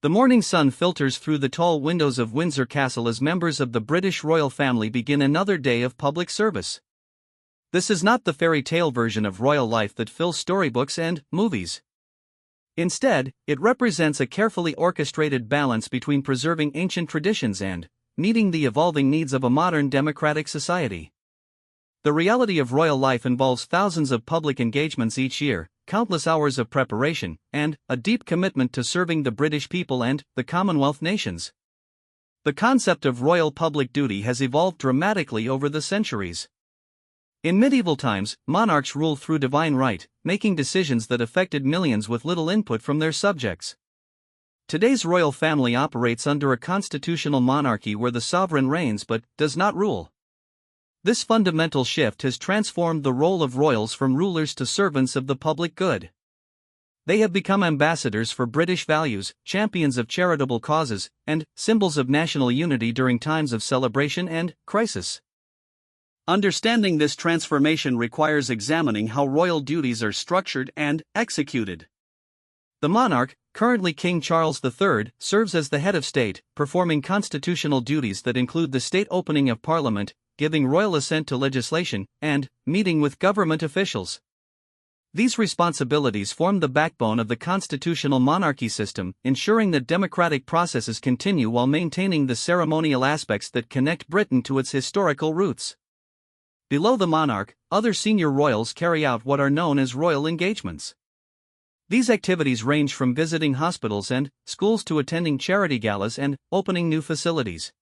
The morning sun filters through the tall windows of Windsor Castle as members of the British royal family begin another day of public service. This is not the fairy tale version of royal life that fills storybooks and movies. Instead, it represents a carefully orchestrated balance between preserving ancient traditions and meeting the evolving needs of a modern democratic society. The reality of royal life involves thousands of public engagements each year, countless hours of preparation, and a deep commitment to serving the British people and the Commonwealth nations. The concept of royal public duty has evolved dramatically over the centuries. In medieval times, monarchs ruled through divine right, making decisions that affected millions with little input from their subjects. Today's royal family operates under a constitutional monarchy where the sovereign reigns but does not rule. This fundamental shift has transformed the role of royals from rulers to servants of the public good. They have become ambassadors for British values, champions of charitable causes, and symbols of national unity during times of celebration and crisis. Understanding this transformation requires examining how royal duties are structured and executed. The monarch, currently King Charles III, serves as the head of state, performing constitutional duties that include the state opening of Parliament, giving royal assent to legislation, and meeting with government officials. These responsibilities form the backbone of the constitutional monarchy system, ensuring that democratic processes continue while maintaining the ceremonial aspects that connect Britain to its historical roots. Below the monarch, other senior royals carry out what are known as royal engagements. These activities range from visiting hospitals and schools to attending charity galas and opening new facilities.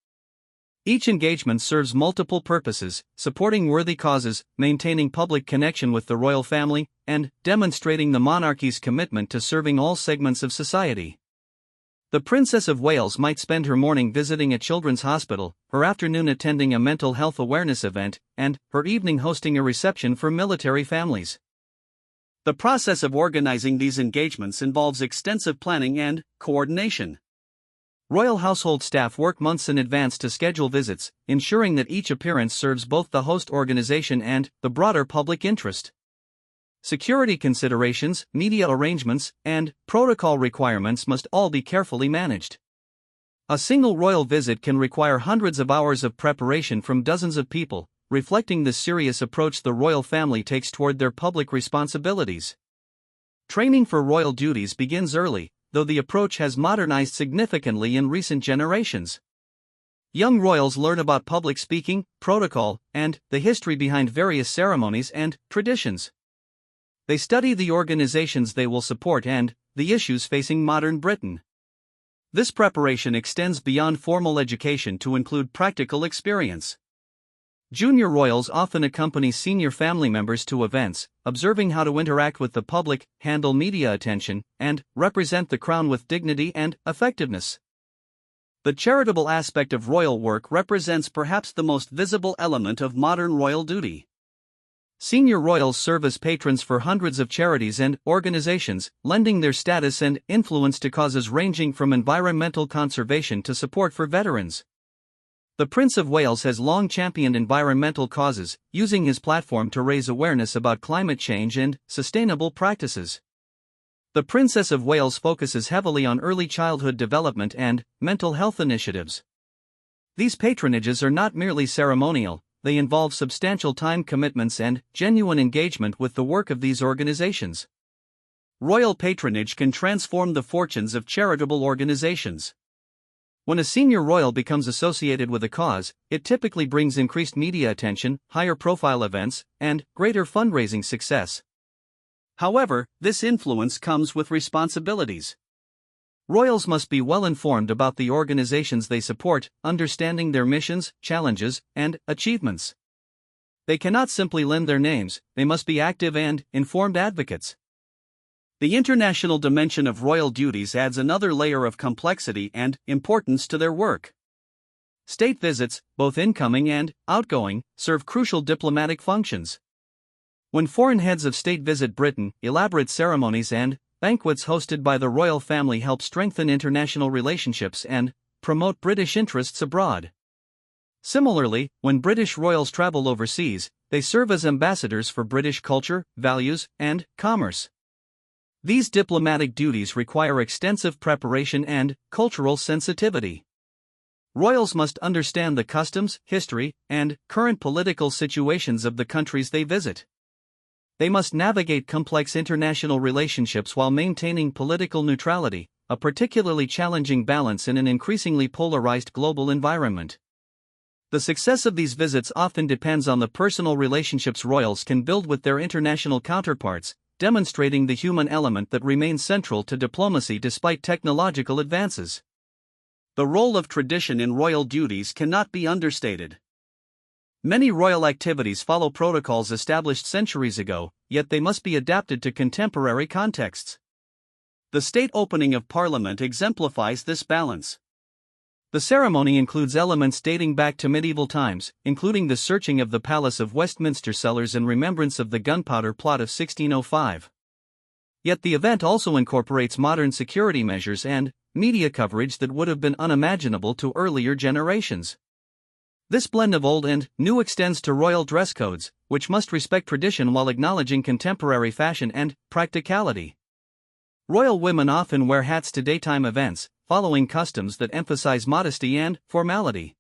Each engagement serves multiple purposes, supporting worthy causes, maintaining public connection with the royal family, and demonstrating the monarchy's commitment to serving all segments of society. The Princess of Wales might spend her morning visiting a children's hospital, her afternoon attending a mental health awareness event, and her evening hosting a reception for military families. The process of organizing these engagements involves extensive planning and coordination. Royal household staff work months in advance to schedule visits, ensuring that each appearance serves both the host organization and the broader public interest. Security considerations, media arrangements, and protocol requirements must all be carefully managed. A single royal visit can require hundreds of hours of preparation from dozens of people, reflecting the serious approach the royal family takes toward their public responsibilities. Training for royal duties begins early, though the approach has modernized significantly in recent generations. Young royals learn about public speaking, protocol, and the history behind various ceremonies and traditions. They study the organizations they will support and the issues facing modern Britain. This preparation extends beyond formal education to include practical experience. Junior royals often accompany senior family members to events, observing how to interact with the public, handle media attention, and represent the crown with dignity and effectiveness. The charitable aspect of royal work represents perhaps the most visible element of modern royal duty. Senior royals serve as patrons for hundreds of charities and organizations, lending their status and influence to causes ranging from environmental conservation to support for veterans. The Prince of Wales has long championed environmental causes, using his platform to raise awareness about climate change and sustainable practices. The Princess of Wales focuses heavily on early childhood development and mental health initiatives. These patronages are not merely ceremonial, they involve substantial time commitments and genuine engagement with the work of these organizations. Royal patronage can transform the fortunes of charitable organizations. When a senior royal becomes associated with a cause, it typically brings increased media attention, higher profile events, and greater fundraising success. However, this influence comes with responsibilities. Royals must be well informed about the organizations they support, understanding their missions, challenges, and achievements. They cannot simply lend their names, they must be active and informed advocates. The international dimension of royal duties adds another layer of complexity and importance to their work. State visits, both incoming and outgoing, serve crucial diplomatic functions. When foreign heads of state visit Britain, elaborate ceremonies and banquets hosted by the royal family help strengthen international relationships and promote British interests abroad. Similarly, when British royals travel overseas, they serve as ambassadors for British culture, values, and commerce. These diplomatic duties require extensive preparation and cultural sensitivity. Royals must understand the customs, history, and current political situations of the countries they visit. They must navigate complex international relationships while maintaining political neutrality, a particularly challenging balance in an increasingly polarized global environment. The success of these visits often depends on the personal relationships royals can build with their international counterparts, demonstrating the human element that remains central to diplomacy despite technological advances. The role of tradition in royal duties cannot be understated. Many royal activities follow protocols established centuries ago, yet they must be adapted to contemporary contexts. The state opening of Parliament exemplifies this balance. The ceremony includes elements dating back to medieval times, including the searching of the Palace of Westminster cellars in remembrance of the Gunpowder Plot of 1605. Yet the event also incorporates modern security measures and media coverage that would have been unimaginable to earlier generations. This blend of old and new extends to royal dress codes, which must respect tradition while acknowledging contemporary fashion and practicality. Royal women often wear hats to daytime events, following customs that emphasize modesty and formality.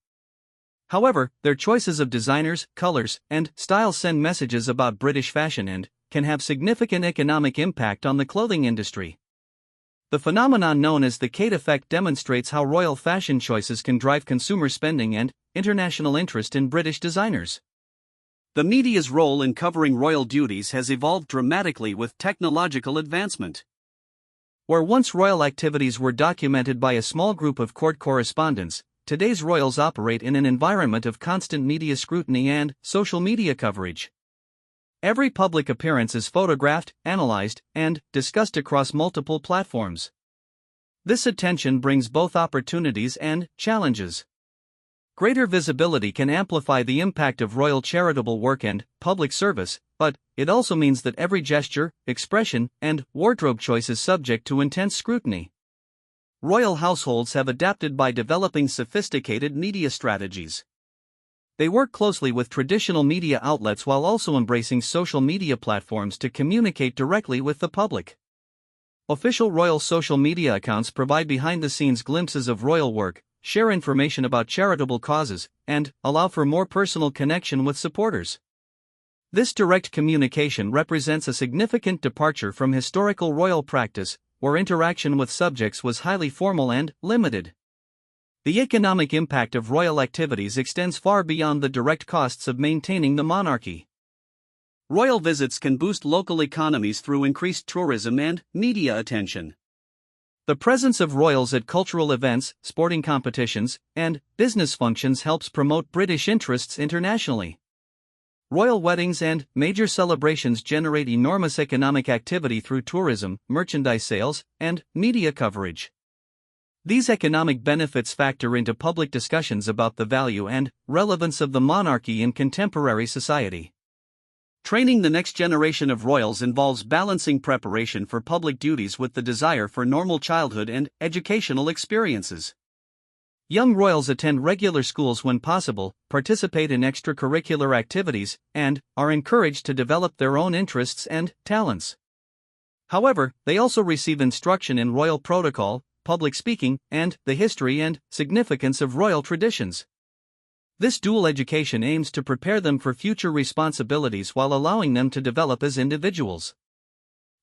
However, their choices of designers, colors, and styles send messages about British fashion and can have significant economic impact on the clothing industry. The phenomenon known as the Kate effect demonstrates how royal fashion choices can drive consumer spending and international interest in British designers. The media's role in covering royal duties has evolved dramatically with technological advancement. Where once royal activities were documented by a small group of court correspondents, today's royals operate in an environment of constant media scrutiny and social media coverage. Every public appearance is photographed, analyzed, and discussed across multiple platforms. This attention brings both opportunities and challenges. Greater visibility can amplify the impact of royal charitable work and public service, but it also means that every gesture, expression, and wardrobe choice is subject to intense scrutiny. Royal households have adapted by developing sophisticated media strategies. They work closely with traditional media outlets while also embracing social media platforms to communicate directly with the public. Official royal social media accounts provide behind-the-scenes glimpses of royal work, share information about charitable causes, and allow for more personal connection with supporters. This direct communication represents a significant departure from historical royal practice, where interaction with subjects was highly formal and limited. The economic impact of royal activities extends far beyond the direct costs of maintaining the monarchy. Royal visits can boost local economies through increased tourism and media attention. The presence of royals at cultural events, sporting competitions, and business functions helps promote British interests internationally. Royal weddings and major celebrations generate enormous economic activity through tourism, merchandise sales, and media coverage. These economic benefits factor into public discussions about the value and relevance of the monarchy in contemporary society. Training the next generation of royals involves balancing preparation for public duties with the desire for normal childhood and educational experiences. Young royals attend regular schools when possible, participate in extracurricular activities, and are encouraged to develop their own interests and talents. However, they also receive instruction in royal protocol, public speaking, and the history and significance of royal traditions. This dual education aims to prepare them for future responsibilities while allowing them to develop as individuals.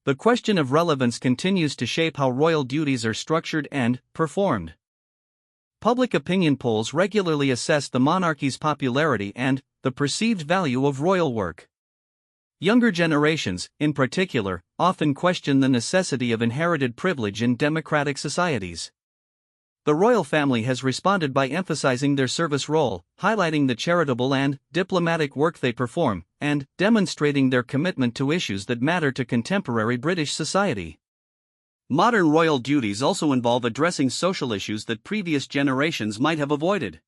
The question of relevance continues to shape how royal duties are structured and performed. Public opinion polls regularly assess the monarchy's popularity and the perceived value of royal work. Younger generations, in particular, often question the necessity of inherited privilege in democratic societies. The royal family has responded by emphasizing their service role, highlighting the charitable and diplomatic work they perform, and demonstrating their commitment to issues that matter to contemporary British society. Modern royal duties also involve addressing social issues that previous generations might have avoided.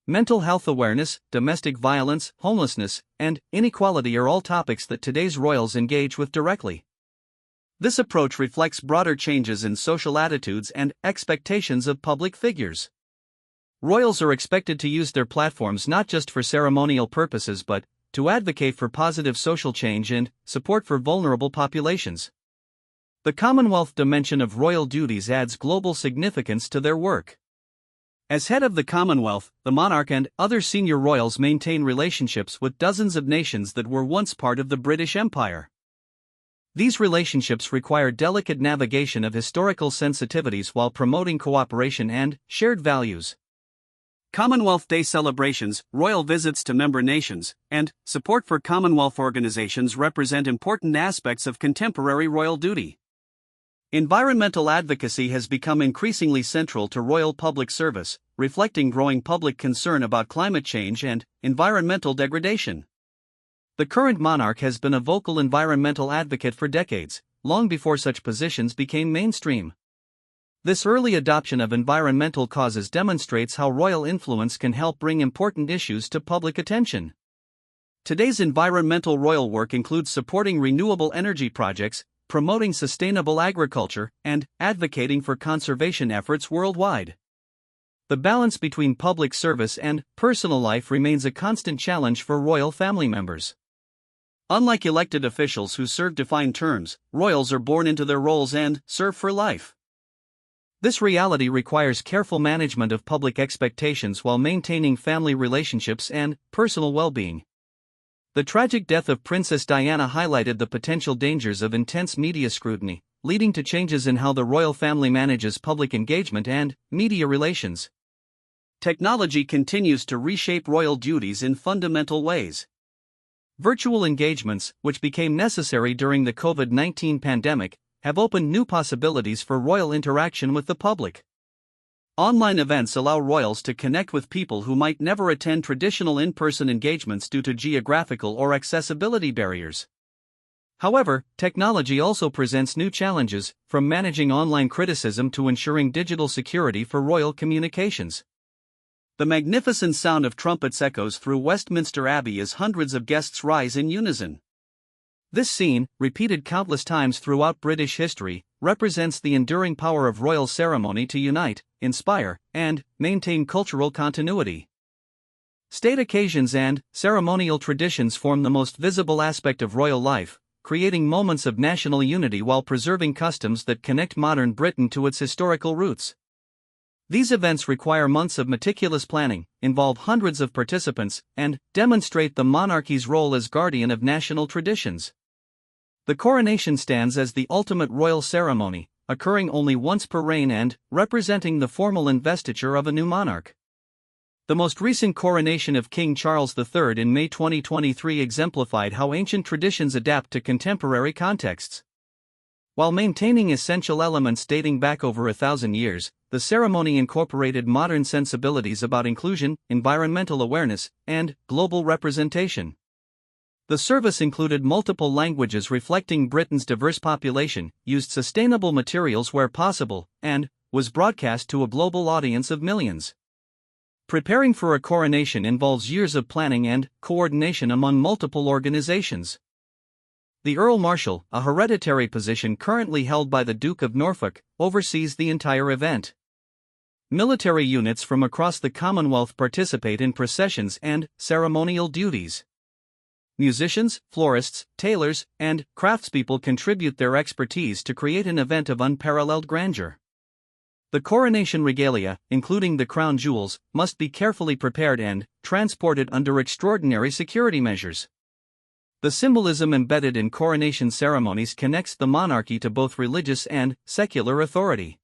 Mental health awareness, domestic violence, homelessness, and inequality are all topics that today's royals engage with directly. This approach reflects broader changes in social attitudes and expectations of public figures. Royals are expected to use their platforms not just for ceremonial purposes but to advocate for positive social change and support for vulnerable populations. The Commonwealth dimension of royal duties adds global significance to their work. As head of the Commonwealth, the monarch and other senior royals maintain relationships with dozens of nations that were once part of the British Empire. These relationships require delicate navigation of historical sensitivities while promoting cooperation and shared values. Commonwealth Day celebrations, royal visits to member nations, and support for Commonwealth organizations represent important aspects of contemporary royal duty. Environmental advocacy has become increasingly central to royal public service, reflecting growing public concern about climate change and environmental degradation. The current monarch has been a vocal environmental advocate for decades, long before such positions became mainstream. This early adoption of environmental causes demonstrates how royal influence can help bring important issues to public attention. Today's environmental royal work includes supporting renewable energy projects, promoting sustainable agriculture, and advocating for conservation efforts worldwide. The balance between public service and personal life remains a constant challenge for royal family members. Unlike elected officials who serve defined terms, royals are born into their roles and serve for life. This reality requires careful management of public expectations while maintaining family relationships and personal well-being. The tragic death of Princess Diana highlighted the potential dangers of intense media scrutiny, leading to changes in how the royal family manages public engagement and media relations. Technology continues to reshape royal duties in fundamental ways. Virtual engagements, which became necessary during the COVID-19 pandemic, have opened new possibilities for royal interaction with the public. Online events allow royals to connect with people who might never attend traditional in-person engagements due to geographical or accessibility barriers. However, technology also presents new challenges, from managing online criticism to ensuring digital security for royal communications. The magnificent sound of trumpets echoes through Westminster Abbey as hundreds of guests rise in unison. This scene, repeated countless times throughout British history, represents the enduring power of royal ceremony to unite, inspire, and maintain cultural continuity. State occasions and ceremonial traditions form the most visible aspect of royal life, creating moments of national unity while preserving customs that connect modern Britain to its historical roots. These events require months of meticulous planning, involve hundreds of participants, and demonstrate the monarchy's role as guardian of national traditions. The coronation stands as the ultimate royal ceremony, occurring only once per reign and representing the formal investiture of a new monarch. The most recent coronation of King Charles III in May 2023 exemplified how ancient traditions adapt to contemporary contexts. While maintaining essential elements dating back over 1,000 years, the ceremony incorporated modern sensibilities about inclusion, environmental awareness, and global representation. The service included multiple languages reflecting Britain's diverse population, used sustainable materials where possible, and was broadcast to a global audience of millions. Preparing for a coronation involves years of planning and coordination among multiple organizations. The Earl Marshal, a hereditary position currently held by the Duke of Norfolk, oversees the entire event. Military units from across the Commonwealth participate in processions and ceremonial duties. Musicians, florists, tailors, and craftspeople contribute their expertise to create an event of unparalleled grandeur. The coronation regalia, including the crown jewels, must be carefully prepared and transported under extraordinary security measures. The symbolism embedded in coronation ceremonies connects the monarchy to both religious and secular authority.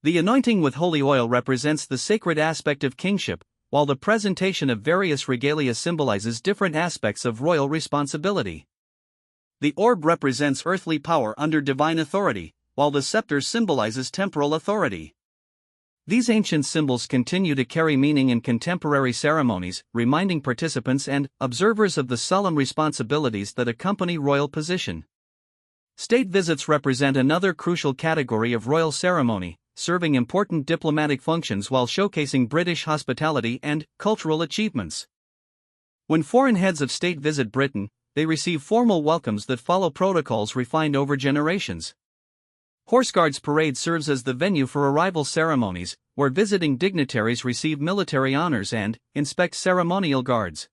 The anointing with holy oil represents the sacred aspect of kingship, while the presentation of various regalia symbolizes different aspects of royal responsibility. The orb represents earthly power under divine authority, while the scepter symbolizes temporal authority. These ancient symbols continue to carry meaning in contemporary ceremonies, reminding participants and observers of the solemn responsibilities that accompany royal position. State visits represent another crucial category of royal ceremony, serving important diplomatic functions while showcasing British hospitality and cultural achievements. When foreign heads of state visit Britain, they receive formal welcomes that follow protocols refined over generations. Horse Guards Parade serves as the venue for arrival ceremonies, where visiting dignitaries receive military honors and inspect ceremonial guards.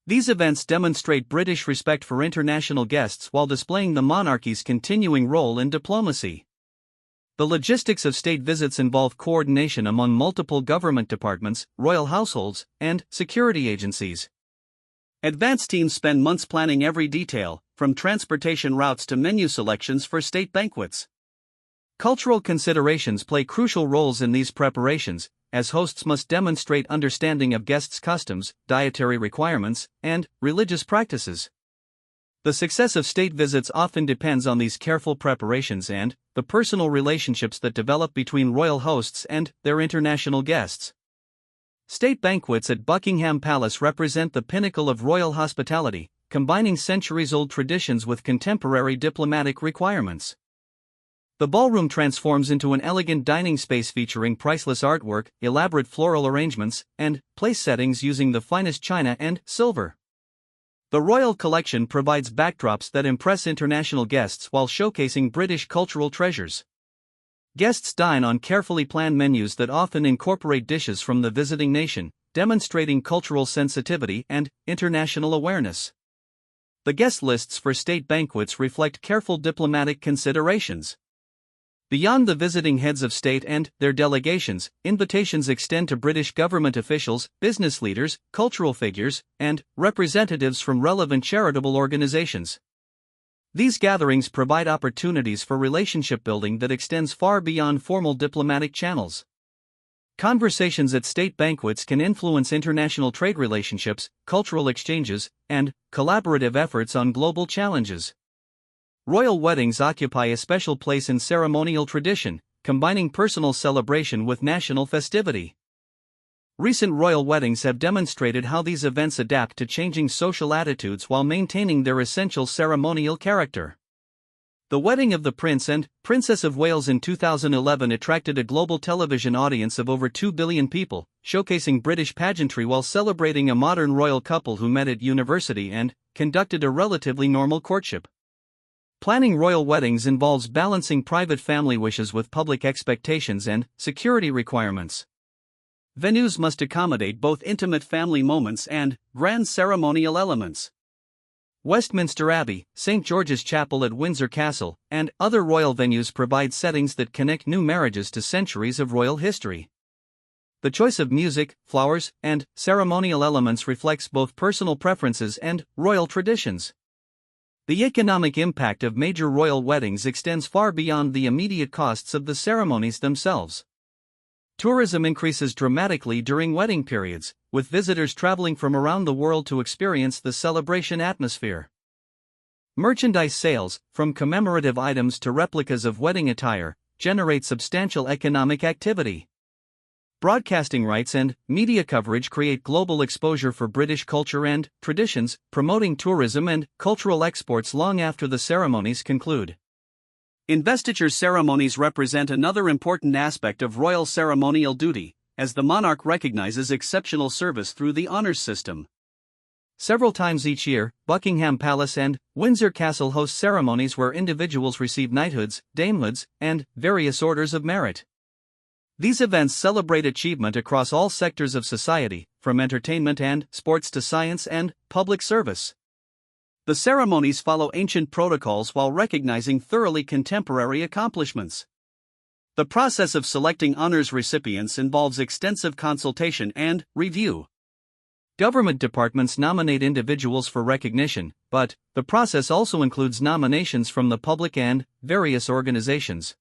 These events demonstrate British respect for international guests while displaying the monarchy's continuing role in diplomacy. The logistics of state visits involve coordination among multiple government departments, royal households, and security agencies. Advance teams spend months planning every detail, from transportation routes to menu selections for state banquets. Cultural considerations play crucial roles in these preparations, as hosts must demonstrate understanding of guests' customs, dietary requirements, and religious practices. The success of state visits often depends on these careful preparations and the personal relationships that develop between royal hosts and their international guests. State banquets at Buckingham Palace represent the pinnacle of royal hospitality, combining centuries-old traditions with contemporary diplomatic requirements. The ballroom transforms into an elegant dining space featuring priceless artwork, elaborate floral arrangements, and place settings using the finest china and silver. The royal collection provides backdrops that impress international guests while showcasing British cultural treasures. Guests dine on carefully planned menus that often incorporate dishes from the visiting nation, demonstrating cultural sensitivity and international awareness. The guest lists for state banquets reflect careful diplomatic considerations. Beyond the visiting heads of state and their delegations, invitations extend to British government officials, business leaders, cultural figures, and representatives from relevant charitable organizations. These gatherings provide opportunities for relationship building that extends far beyond formal diplomatic channels. Conversations at state banquets can influence international trade relationships, cultural exchanges, and collaborative efforts on global challenges. Royal weddings occupy a special place in ceremonial tradition, combining personal celebration with national festivity. Recent royal weddings have demonstrated how these events adapt to changing social attitudes while maintaining their essential ceremonial character. The wedding of the Prince and Princess of Wales in 2011 attracted a global television audience of over 2 billion people, showcasing British pageantry while celebrating a modern royal couple who met at university and conducted a relatively normal courtship. Planning royal weddings involves balancing private family wishes with public expectations and security requirements. Venues must accommodate both intimate family moments and grand ceremonial elements. Westminster Abbey, St. George's Chapel at Windsor Castle, and other royal venues provide settings that connect new marriages to centuries of royal history. The choice of music, flowers, and ceremonial elements reflects both personal preferences and royal traditions. The economic impact of major royal weddings extends far beyond the immediate costs of the ceremonies themselves. Tourism increases dramatically during wedding periods, with visitors traveling from around the world to experience the celebration atmosphere. Merchandise sales, from commemorative items to replicas of wedding attire, generate substantial economic activity. Broadcasting rights and media coverage create global exposure for British culture and traditions, promoting tourism and cultural exports long after the ceremonies conclude. Investiture ceremonies represent another important aspect of royal ceremonial duty, as the monarch recognizes exceptional service through the honours system. Several times each year, Buckingham Palace and Windsor Castle host ceremonies where individuals receive knighthoods, damehoods, and various orders of merit. These events celebrate achievement across all sectors of society, from entertainment and sports to science and public service. The ceremonies follow ancient protocols while recognizing thoroughly contemporary accomplishments. The process of selecting honors recipients involves extensive consultation and review. Government departments nominate individuals for recognition, but the process also includes nominations from the public and various organizations.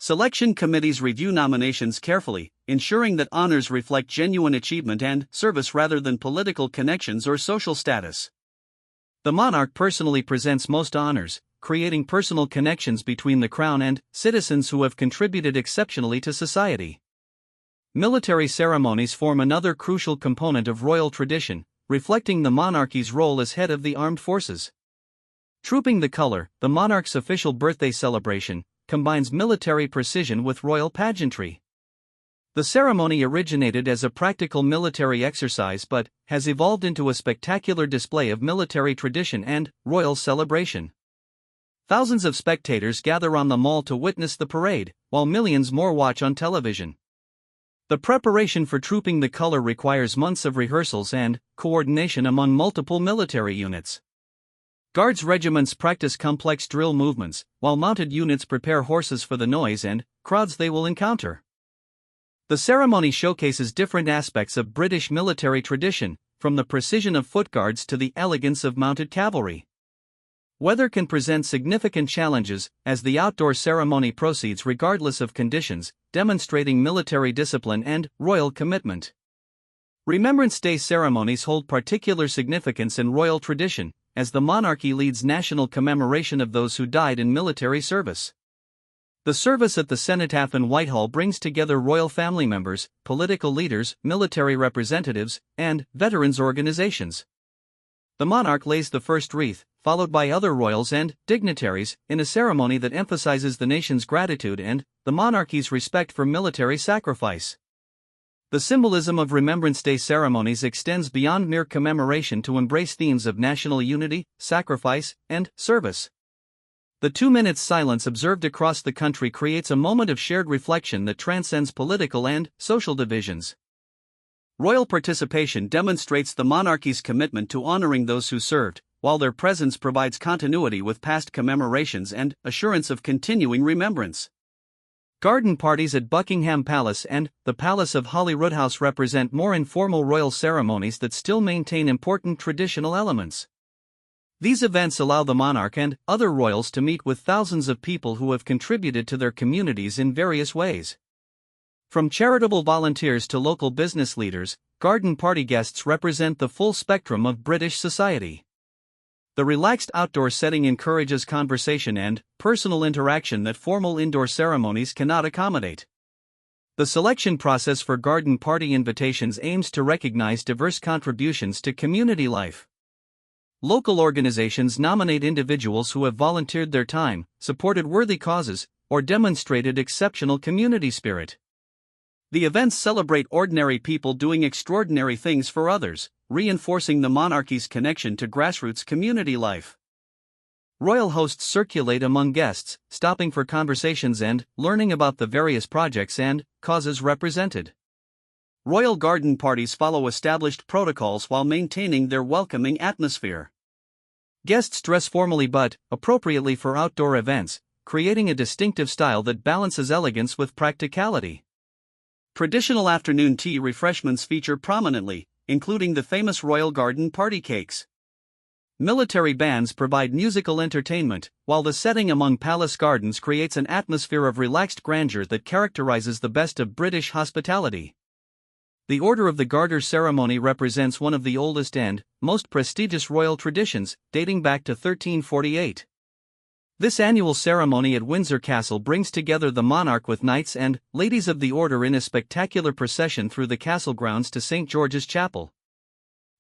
Selection committees review nominations carefully, ensuring that honors reflect genuine achievement and service rather than political connections or social status. The monarch personally presents most honors, creating personal connections between the crown and citizens who have contributed exceptionally to society. Military ceremonies form another crucial component of royal tradition, reflecting the monarchy's role as head of the armed forces. Trooping the Colour, the monarch's official birthday celebration, combines military precision with royal pageantry. The ceremony originated as a practical military exercise but has evolved into a spectacular display of military tradition and royal celebration. Thousands of spectators gather on the Mall to witness the parade, while millions more watch on television. The preparation for trooping the color requires months of rehearsals and coordination among multiple military units. Guards regiments practice complex drill movements, while mounted units prepare horses for the noise and crowds they will encounter. The ceremony showcases different aspects of British military tradition, from the precision of foot guards to the elegance of mounted cavalry. Weather can present significant challenges, as the outdoor ceremony proceeds regardless of conditions, demonstrating military discipline and royal commitment. Remembrance Day ceremonies hold particular significance in royal tradition, as the monarchy leads national commemoration of those who died in military service. The service at the Cenotaph in Whitehall brings together royal family members, political leaders, military representatives, and veterans organizations. The monarch lays the first wreath, followed by other royals and dignitaries, in a ceremony that emphasizes the nation's gratitude and the monarchy's respect for military sacrifice. The symbolism of Remembrance Day ceremonies extends beyond mere commemoration to embrace themes of national unity, sacrifice, and service. The 2 minute silence observed across the country creates a moment of shared reflection that transcends political and social divisions. Royal participation demonstrates the monarchy's commitment to honoring those who served, while their presence provides continuity with past commemorations and assurance of continuing remembrance. Garden parties at Buckingham Palace and the Palace of Holyrood represent more informal royal ceremonies that still maintain important traditional elements. These events allow the monarch and other royals to meet with thousands of people who have contributed to their communities in various ways. From charitable volunteers to local business leaders, garden party guests represent the full spectrum of British society. The relaxed outdoor setting encourages conversation and personal interaction that formal indoor ceremonies cannot accommodate. The selection process for garden party invitations aims to recognize diverse contributions to community life. Local organizations nominate individuals who have volunteered their time, supported worthy causes, or demonstrated exceptional community spirit. The events celebrate ordinary people doing extraordinary things for others, reinforcing the monarchy's connection to grassroots community life. Royal hosts circulate among guests, stopping for conversations and learning about the various projects and causes represented. Royal garden parties follow established protocols while maintaining their welcoming atmosphere. Guests dress formally but appropriately for outdoor events, creating a distinctive style that balances elegance with practicality. Traditional afternoon tea refreshments feature prominently, including the famous Royal Garden Party cakes. Military bands provide musical entertainment, while the setting among palace gardens creates an atmosphere of relaxed grandeur that characterizes the best of British hospitality. The Order of the Garter ceremony represents one of the oldest and most prestigious royal traditions, dating back to 1348. This annual ceremony at Windsor Castle brings together the monarch with knights and ladies of the order in a spectacular procession through the castle grounds to St. George's Chapel.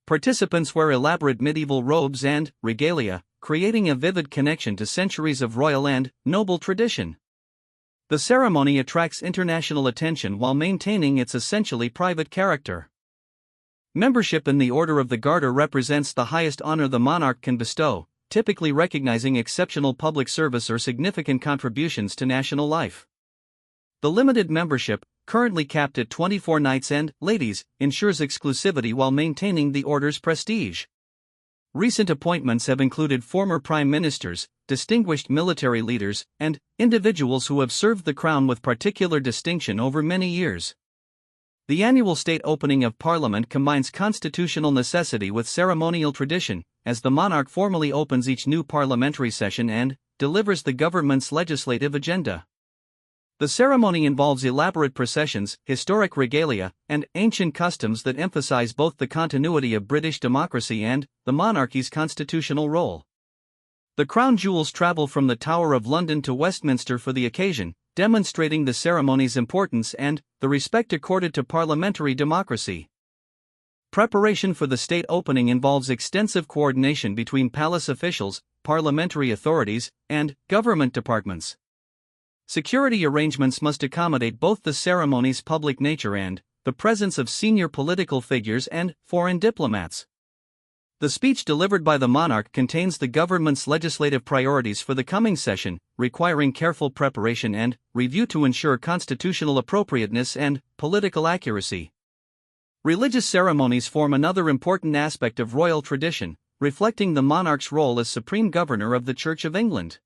Participants wear elaborate medieval robes and regalia, creating a vivid connection to centuries of royal and noble tradition. The ceremony attracts international attention while maintaining its essentially private character. Membership in the Order of the Garter represents the highest honor the monarch can bestow, typically recognizing exceptional public service or significant contributions to national life. The limited membership, currently capped at 24 knights and ladies, ensures exclusivity while maintaining the order's prestige. Recent appointments have included former prime ministers, distinguished military leaders, and individuals who have served the crown with particular distinction over many years. The annual state opening of Parliament combines constitutional necessity with ceremonial tradition, as the monarch formally opens each new parliamentary session and delivers the government's legislative agenda. The ceremony involves elaborate processions, historic regalia, and ancient customs that emphasize both the continuity of British democracy and the monarchy's constitutional role. The crown jewels travel from the Tower of London to Westminster for the occasion, demonstrating the ceremony's importance and the respect accorded to parliamentary democracy. Preparation for the state opening involves extensive coordination between palace officials, parliamentary authorities, and government departments. Security arrangements must accommodate both the ceremony's public nature and the presence of senior political figures and foreign diplomats. The speech delivered by the monarch contains the government's legislative priorities for the coming session, requiring careful preparation and review to ensure constitutional appropriateness and political accuracy. Religious ceremonies form another important aspect of royal tradition, reflecting the monarch's role as supreme governor of the Church of England.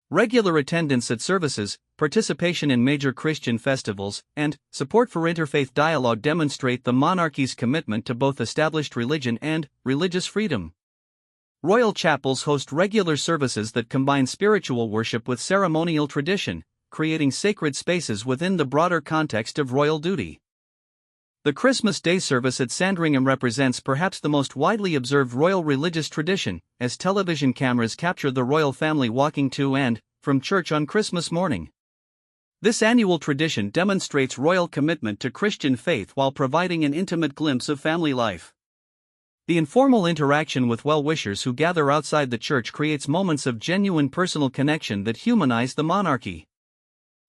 Regular attendance at services, participation in major Christian festivals, and support for interfaith dialogue demonstrate the monarchy's commitment to both established religion and religious freedom. Royal chapels host regular services that combine spiritual worship with ceremonial tradition, creating sacred spaces within the broader context of royal duty. The Christmas Day service at Sandringham represents perhaps the most widely observed royal religious tradition, as television cameras capture the royal family walking to and from church on Christmas morning. This annual tradition demonstrates royal commitment to Christian faith while providing an intimate glimpse of family life. The informal interaction with well-wishers who gather outside the church creates moments of genuine personal connection that humanize the monarchy.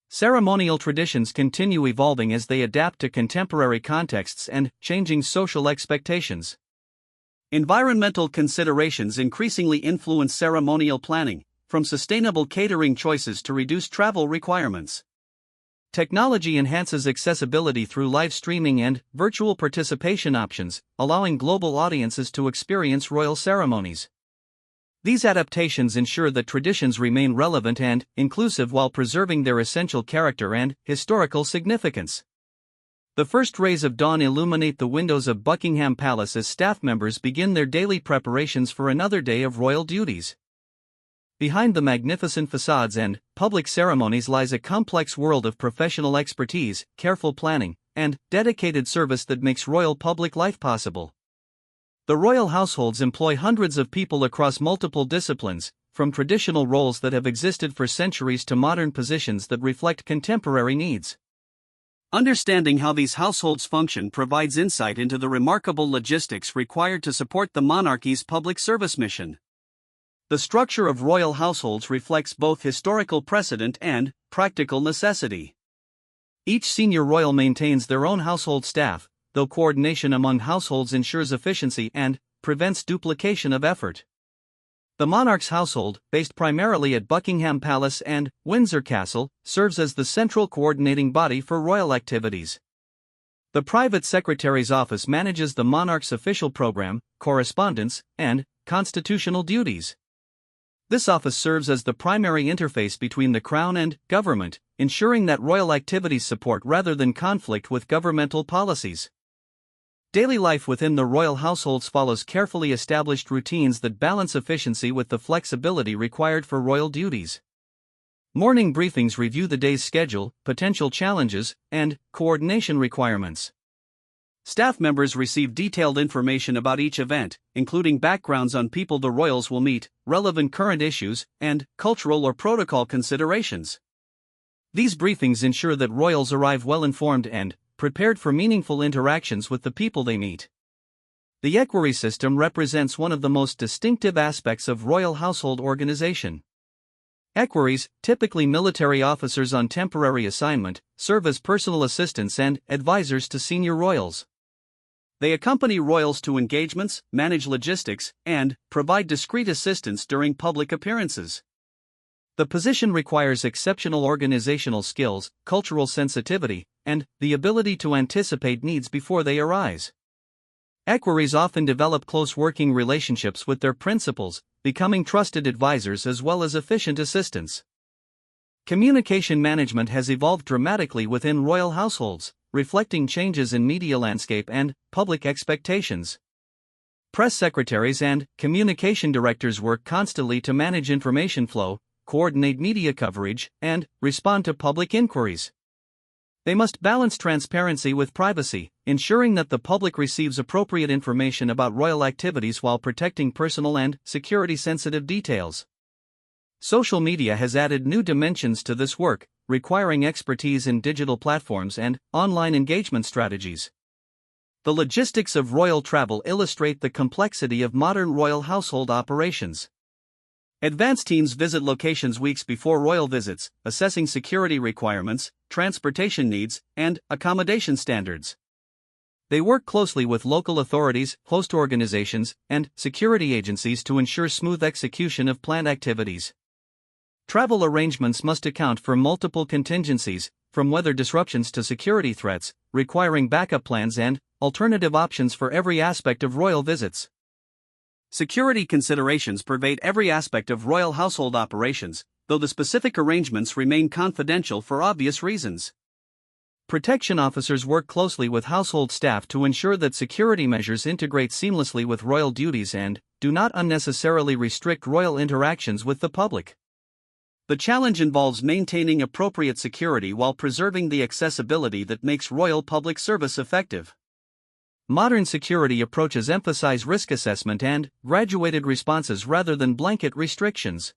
Ceremonial traditions continue evolving as they adapt to contemporary contexts and changing social expectations. Environmental considerations increasingly influence ceremonial planning, from sustainable catering choices to reduced travel requirements. Technology enhances accessibility through live streaming and virtual participation options, allowing global audiences to experience royal ceremonies. These adaptations ensure that traditions remain relevant and inclusive while preserving their essential character and historical significance. The first rays of dawn illuminate the windows of Buckingham Palace as staff members begin their daily preparations for another day of royal duties. Behind the magnificent facades and public ceremonies lies a complex world of professional expertise, careful planning, and dedicated service that makes royal public life possible. The royal households employ hundreds of people across multiple disciplines, from traditional roles that have existed for centuries to modern positions that reflect contemporary needs. Understanding how these households function provides insight into the remarkable logistics required to support the monarchy's public service mission. The structure of royal households reflects both historical precedent and practical necessity. Each senior royal maintains their own household staff, though coordination among households ensures efficiency and prevents duplication of effort. The monarch's household, based primarily at Buckingham Palace and Windsor Castle, serves as the central coordinating body for royal activities. The private secretary's office manages the monarch's official program, correspondence, and constitutional duties. This office serves as the primary interface between the Crown and government, ensuring that royal activities support rather than conflict with governmental policies. Daily life within the royal households follows carefully established routines that balance efficiency with the flexibility required for royal duties. Morning briefings review the day's schedule, potential challenges, and coordination requirements. Staff members receive detailed information about each event, including backgrounds on people the royals will meet, relevant current issues, and cultural or protocol considerations. These briefings ensure that royals arrive well-informed and prepared for meaningful interactions with the people they meet. The equerry system represents one of the most distinctive aspects of royal household organization. Equerries, typically military officers on temporary assignment, serve as personal assistants and advisors to senior royals. They accompany royals to engagements, manage logistics, and provide discreet assistance during public appearances. The position requires exceptional organizational skills, cultural sensitivity, and the ability to anticipate needs before they arise. Equerries often develop close working relationships with their principals, becoming trusted advisors as well as efficient assistants. Communication management has evolved dramatically within royal households, reflecting changes in media landscape and public expectations. Press secretaries and communication directors work constantly to manage information flow, coordinate media coverage, and respond to public inquiries. They must balance transparency with privacy, ensuring that the public receives appropriate information about royal activities while protecting personal and security-sensitive details. Social media has added new dimensions to this work, requiring expertise in digital platforms and online engagement strategies. The logistics of royal travel illustrate the complexity of modern royal household operations. Advance teams visit locations weeks before royal visits, assessing security requirements, transportation needs, and accommodation standards. They work closely with local authorities, host organizations, and security agencies to ensure smooth execution of planned activities. Travel arrangements must account for multiple contingencies, from weather disruptions to security threats, requiring backup plans and alternative options for every aspect of royal visits. Security considerations pervade every aspect of royal household operations, though the specific arrangements remain confidential for obvious reasons. Protection officers work closely with household staff to ensure that security measures integrate seamlessly with royal duties and do not unnecessarily restrict royal interactions with the public. The challenge involves maintaining appropriate security while preserving the accessibility that makes royal public service effective. Modern security approaches emphasize risk assessment and graduated responses rather than blanket restrictions.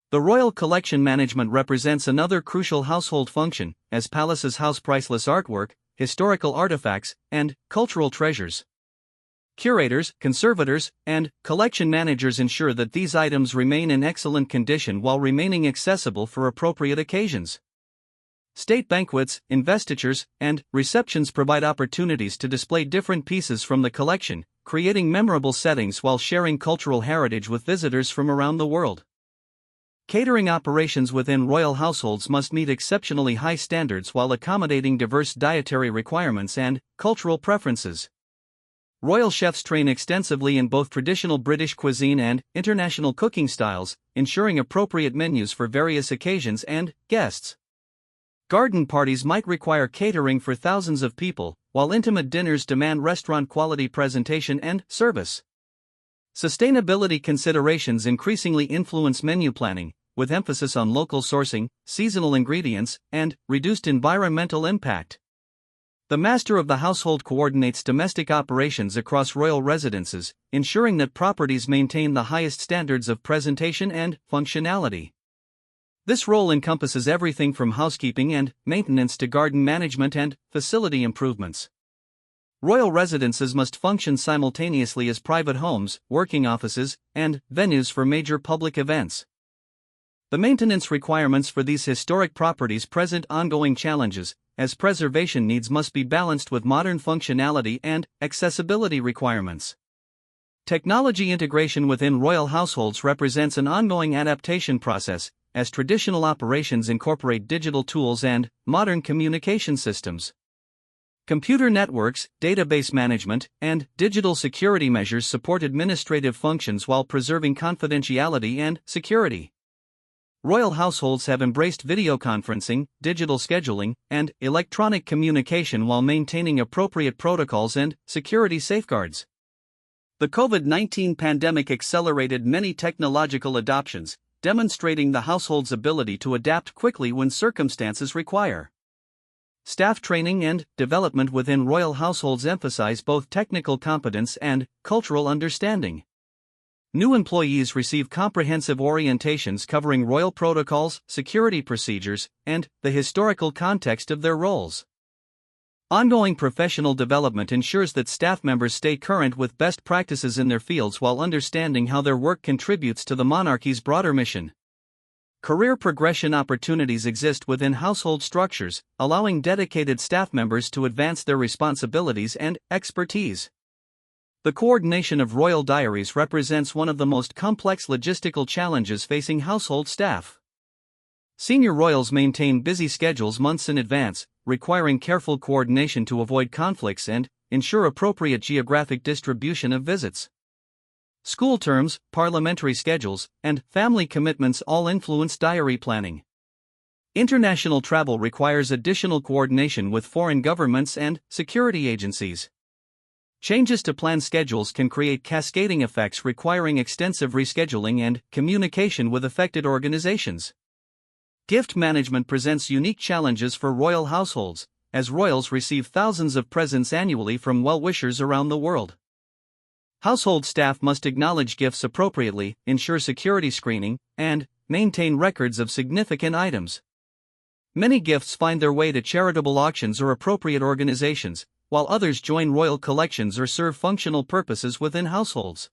The royal collection management represents another crucial household function, as palaces house priceless artwork, historical artifacts, and cultural treasures. Curators, conservators, and collection managers ensure that these items remain in excellent condition while remaining accessible for appropriate occasions. State banquets, investitures, and receptions provide opportunities to display different pieces from the collection, creating memorable settings while sharing cultural heritage with visitors from around the world. Catering operations within royal households must meet exceptionally high standards while accommodating diverse dietary requirements and cultural preferences. Royal chefs train extensively in both traditional British cuisine and international cooking styles, ensuring appropriate menus for various occasions and guests. Garden parties might require catering for thousands of people, while intimate dinners demand restaurant-quality presentation and service. Sustainability considerations increasingly influence menu planning, with emphasis on local sourcing, seasonal ingredients, and reduced environmental impact. The master of the household coordinates domestic operations across royal residences, ensuring that properties maintain the highest standards of presentation and functionality. This role encompasses everything from housekeeping and maintenance to garden management and facility improvements. Royal residences must function simultaneously as private homes, working offices, and venues for major public events. The maintenance requirements for these historic properties present ongoing challenges, as preservation needs must be balanced with modern functionality and accessibility requirements. Technology integration within royal households represents an ongoing adaptation process, as traditional operations incorporate digital tools and modern communication systems. Computer networks, database management, and digital security measures support administrative functions while preserving confidentiality and security. Royal households have embraced video conferencing, digital scheduling, and electronic communication while maintaining appropriate protocols and security safeguards. The COVID-19 pandemic accelerated many technological adoptions, demonstrating the household's ability to adapt quickly when circumstances require. Staff training and development within royal households emphasize both technical competence and cultural understanding. New employees receive comprehensive orientations covering royal protocols, security procedures, and the historical context of their roles. Ongoing professional development ensures that staff members stay current with best practices in their fields while understanding how their work contributes to the monarchy's broader mission. Career progression opportunities exist within household structures, allowing dedicated staff members to advance their responsibilities and expertise. The coordination of royal diaries represents one of the most complex logistical challenges facing household staff. Senior royals maintain busy schedules months in advance, requiring careful coordination to avoid conflicts and ensure appropriate geographic distribution of visits. School terms, parliamentary schedules, and family commitments all influence diary planning. International travel requires additional coordination with foreign governments and security agencies. Changes to planned schedules can create cascading effects requiring extensive rescheduling and communication with affected organizations. Gift management presents unique challenges for royal households, as royals receive thousands of presents annually from well-wishers around the world. Household staff must acknowledge gifts appropriately, ensure security screening, and maintain records of significant items. Many gifts find their way to charitable auctions or appropriate organizations, while others join royal collections or serve functional purposes within households.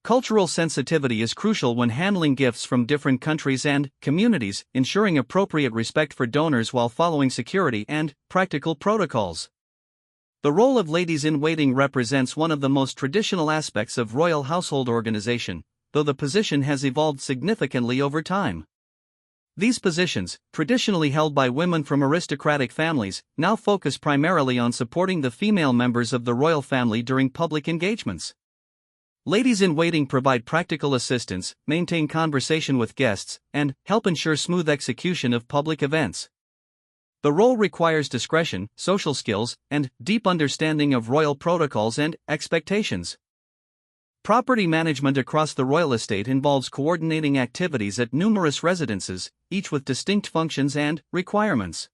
Cultural sensitivity is crucial when handling gifts from different countries and communities, ensuring appropriate respect for donors while following security and practical protocols. The role of ladies-in-waiting represents one of the most traditional aspects of royal household organization, though the position has evolved significantly over time. These positions, traditionally held by women from aristocratic families, now focus primarily on supporting the female members of the royal family during public engagements. Ladies-in-waiting provide practical assistance, maintain conversation with guests, and help ensure smooth execution of public events. The role requires discretion, social skills, and deep understanding of royal protocols and expectations. Property management across the royal estate involves coordinating activities at numerous residences, each with distinct functions and requirements.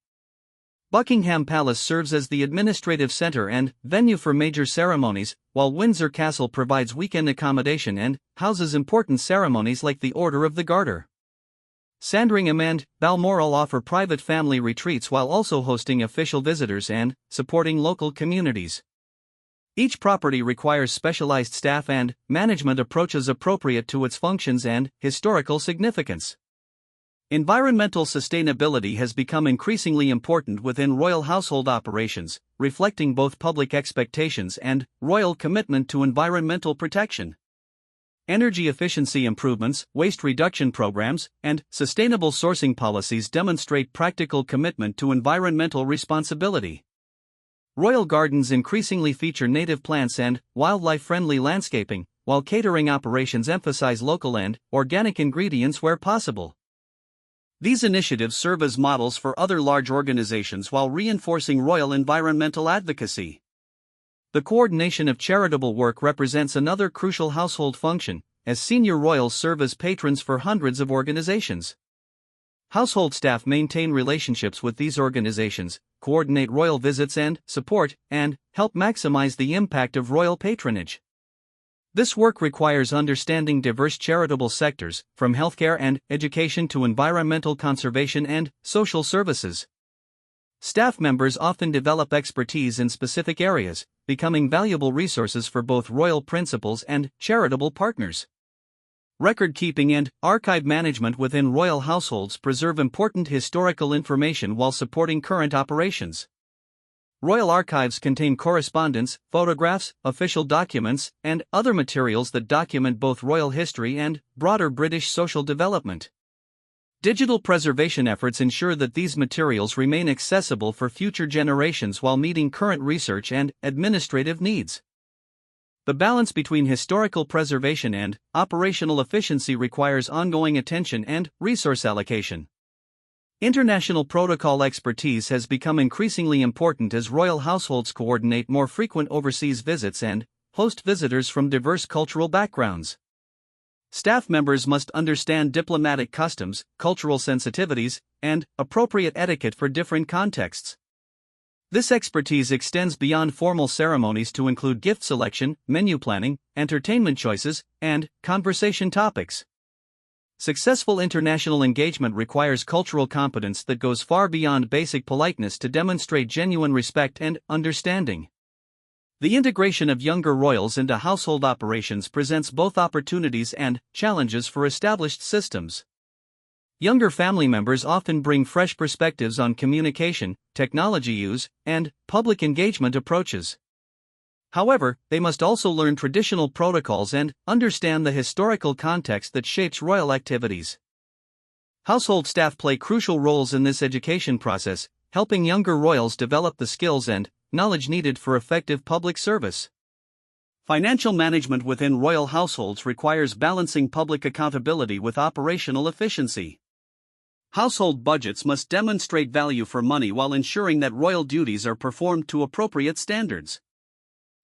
Buckingham Palace serves as the administrative center and venue for major ceremonies, while Windsor Castle provides weekend accommodation and houses important ceremonies like the Order of the Garter. Sandringham and Balmoral offer private family retreats while also hosting official visitors and supporting local communities. Each property requires specialized staff and management approaches appropriate to its functions and historical significance. Environmental sustainability has become increasingly important within royal household operations, reflecting both public expectations and royal commitment to environmental protection. Energy efficiency improvements, waste reduction programs, and sustainable sourcing policies demonstrate practical commitment to environmental responsibility. Royal gardens increasingly feature native plants and wildlife-friendly landscaping, while catering operations emphasize local and organic ingredients where possible. These initiatives serve as models for other large organizations while reinforcing royal environmental advocacy. The coordination of charitable work represents another crucial household function, as senior royals serve as patrons for hundreds of organizations. Household staff maintain relationships with these organizations, coordinate royal visits and support, and help maximize the impact of royal patronage. This work requires understanding diverse charitable sectors, from healthcare and education to environmental conservation and social services. Staff members often develop expertise in specific areas, becoming valuable resources for both royal principals and charitable partners. Record-keeping and archive management within royal households preserve important historical information while supporting current operations. Royal archives contain correspondence, photographs, official documents, and other materials that document both royal history and broader British social development. Digital preservation efforts ensure that these materials remain accessible for future generations while meeting current research and administrative needs. The balance between historical preservation and operational efficiency requires ongoing attention and resource allocation. International protocol expertise has become increasingly important as royal households coordinate more frequent overseas visits and host visitors from diverse cultural backgrounds. Staff members must understand diplomatic customs, cultural sensitivities, and appropriate etiquette for different contexts. This expertise extends beyond formal ceremonies to include gift selection, menu planning, entertainment choices, and conversation topics. Successful international engagement requires cultural competence that goes far beyond basic politeness to demonstrate genuine respect and understanding. The integration of younger royals into household operations presents both opportunities and challenges for established systems. Younger family members often bring fresh perspectives on communication, technology use, and public engagement approaches. However, they must also learn traditional protocols and understand the historical context that shapes royal activities. Household staff play crucial roles in this education process, helping younger royals develop the skills and knowledge needed for effective public service. Financial management within royal households requires balancing public accountability with operational efficiency. Household budgets must demonstrate value for money while ensuring that royal duties are performed to appropriate standards.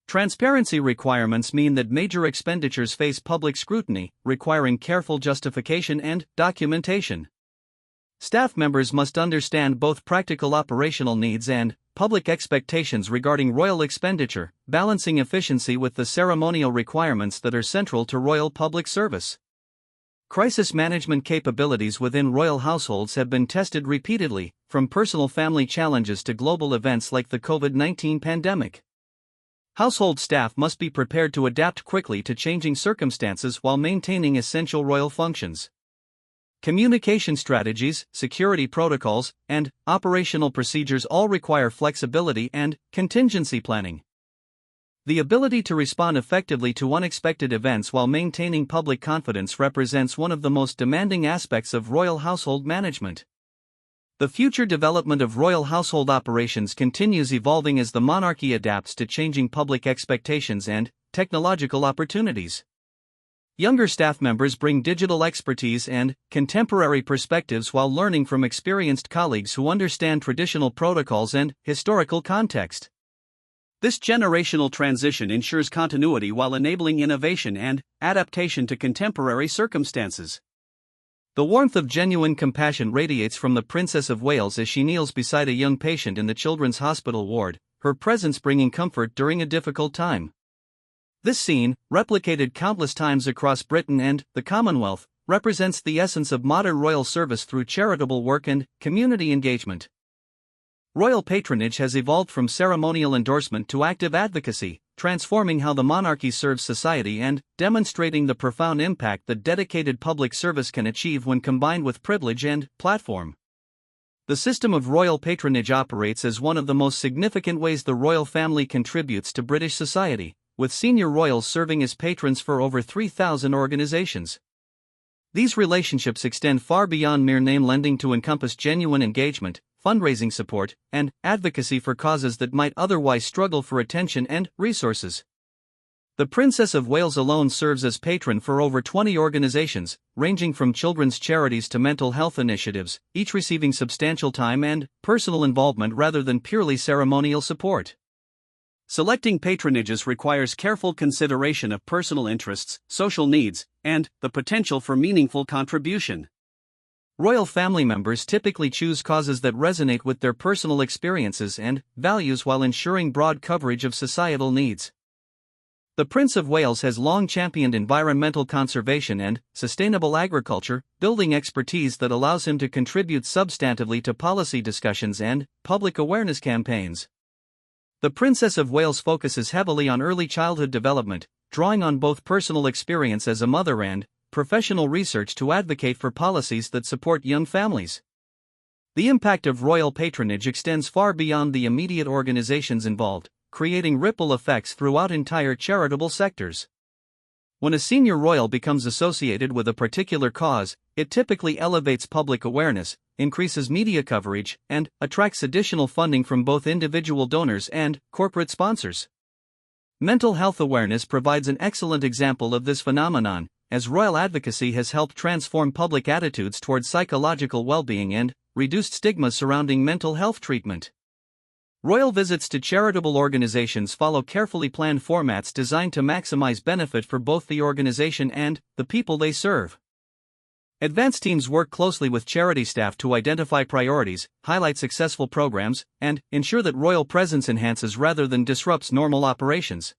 Transparency requirements mean that major expenditures face public scrutiny, requiring careful justification and documentation. Staff members must understand both practical operational needs and public expectations regarding royal expenditure, balancing efficiency with the ceremonial requirements that are central to royal public service. Crisis management capabilities within royal households have been tested repeatedly, from personal family challenges to global events like the COVID-19 pandemic. Household staff must be prepared to adapt quickly to changing circumstances while maintaining essential royal functions. Communication strategies, security protocols, and operational procedures all require flexibility and contingency planning. The ability to respond effectively to unexpected events while maintaining public confidence represents one of the most demanding aspects of royal household management. The future development of royal household operations continues evolving as the monarchy adapts to changing public expectations and technological opportunities. Younger staff members bring digital expertise and contemporary perspectives while learning from experienced colleagues who understand traditional protocols and historical context. This generational transition ensures continuity while enabling innovation and adaptation to contemporary circumstances. The warmth of genuine compassion radiates from the Princess of Wales as she kneels beside a young patient in the children's hospital ward, her presence bringing comfort during a difficult time. This scene, replicated countless times across Britain and the Commonwealth, represents the essence of modern royal service through charitable work and community engagement. Royal patronage has evolved from ceremonial endorsement to active advocacy, transforming how the monarchy serves society and demonstrating the profound impact that dedicated public service can achieve when combined with privilege and platform. The system of royal patronage operates as one of the most significant ways the royal family contributes to British society, with senior royals serving as patrons for over 3,000 organizations. These relationships extend far beyond mere name lending to encompass genuine engagement, fundraising support, and advocacy for causes that might otherwise struggle for attention and resources. The Princess of Wales alone serves as patron for over 20 organizations, ranging from children's charities to mental health initiatives, each receiving substantial time and personal involvement rather than purely ceremonial support. Selecting patronages requires careful consideration of personal interests, social needs, and the potential for meaningful contribution. Royal family members typically choose causes that resonate with their personal experiences and values while ensuring broad coverage of societal needs. The Prince of Wales has long championed environmental conservation and sustainable agriculture, building expertise that allows him to contribute substantively to policy discussions and public awareness campaigns. The Princess of Wales focuses heavily on early childhood development, drawing on both personal experience as a mother and professional research to advocate for policies that support young families. The impact of royal patronage extends far beyond the immediate organizations involved, creating ripple effects throughout entire charitable sectors. When a senior royal becomes associated with a particular cause, it typically elevates public awareness, increases media coverage, and attracts additional funding from both individual donors and corporate sponsors. Mental health awareness provides an excellent example of this phenomenon, as royal advocacy has helped transform public attitudes towards psychological well-being and reduced stigma surrounding mental health treatment. Royal visits to charitable organizations follow carefully planned formats designed to maximize benefit for both the organization and the people they serve. Advance teams work closely with charity staff to identify priorities, highlight successful programs, and ensure that royal presence enhances rather than disrupts normal operations.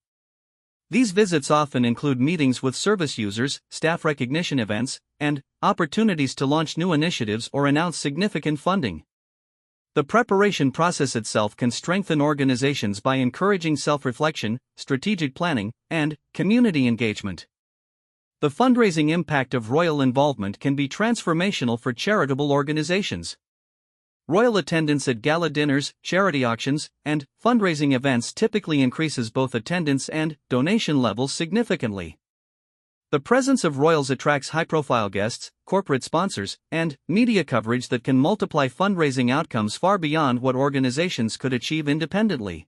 These visits often include meetings with service users, staff recognition events, and opportunities to launch new initiatives or announce significant funding. The preparation process itself can strengthen organizations by encouraging self-reflection, strategic planning, and community engagement. The fundraising impact of royal involvement can be transformational for charitable organizations. Royal attendance at gala dinners, charity auctions, and fundraising events typically increases both attendance and donation levels significantly. The presence of royals attracts high-profile guests, corporate sponsors, and media coverage that can multiply fundraising outcomes far beyond what organizations could achieve independently.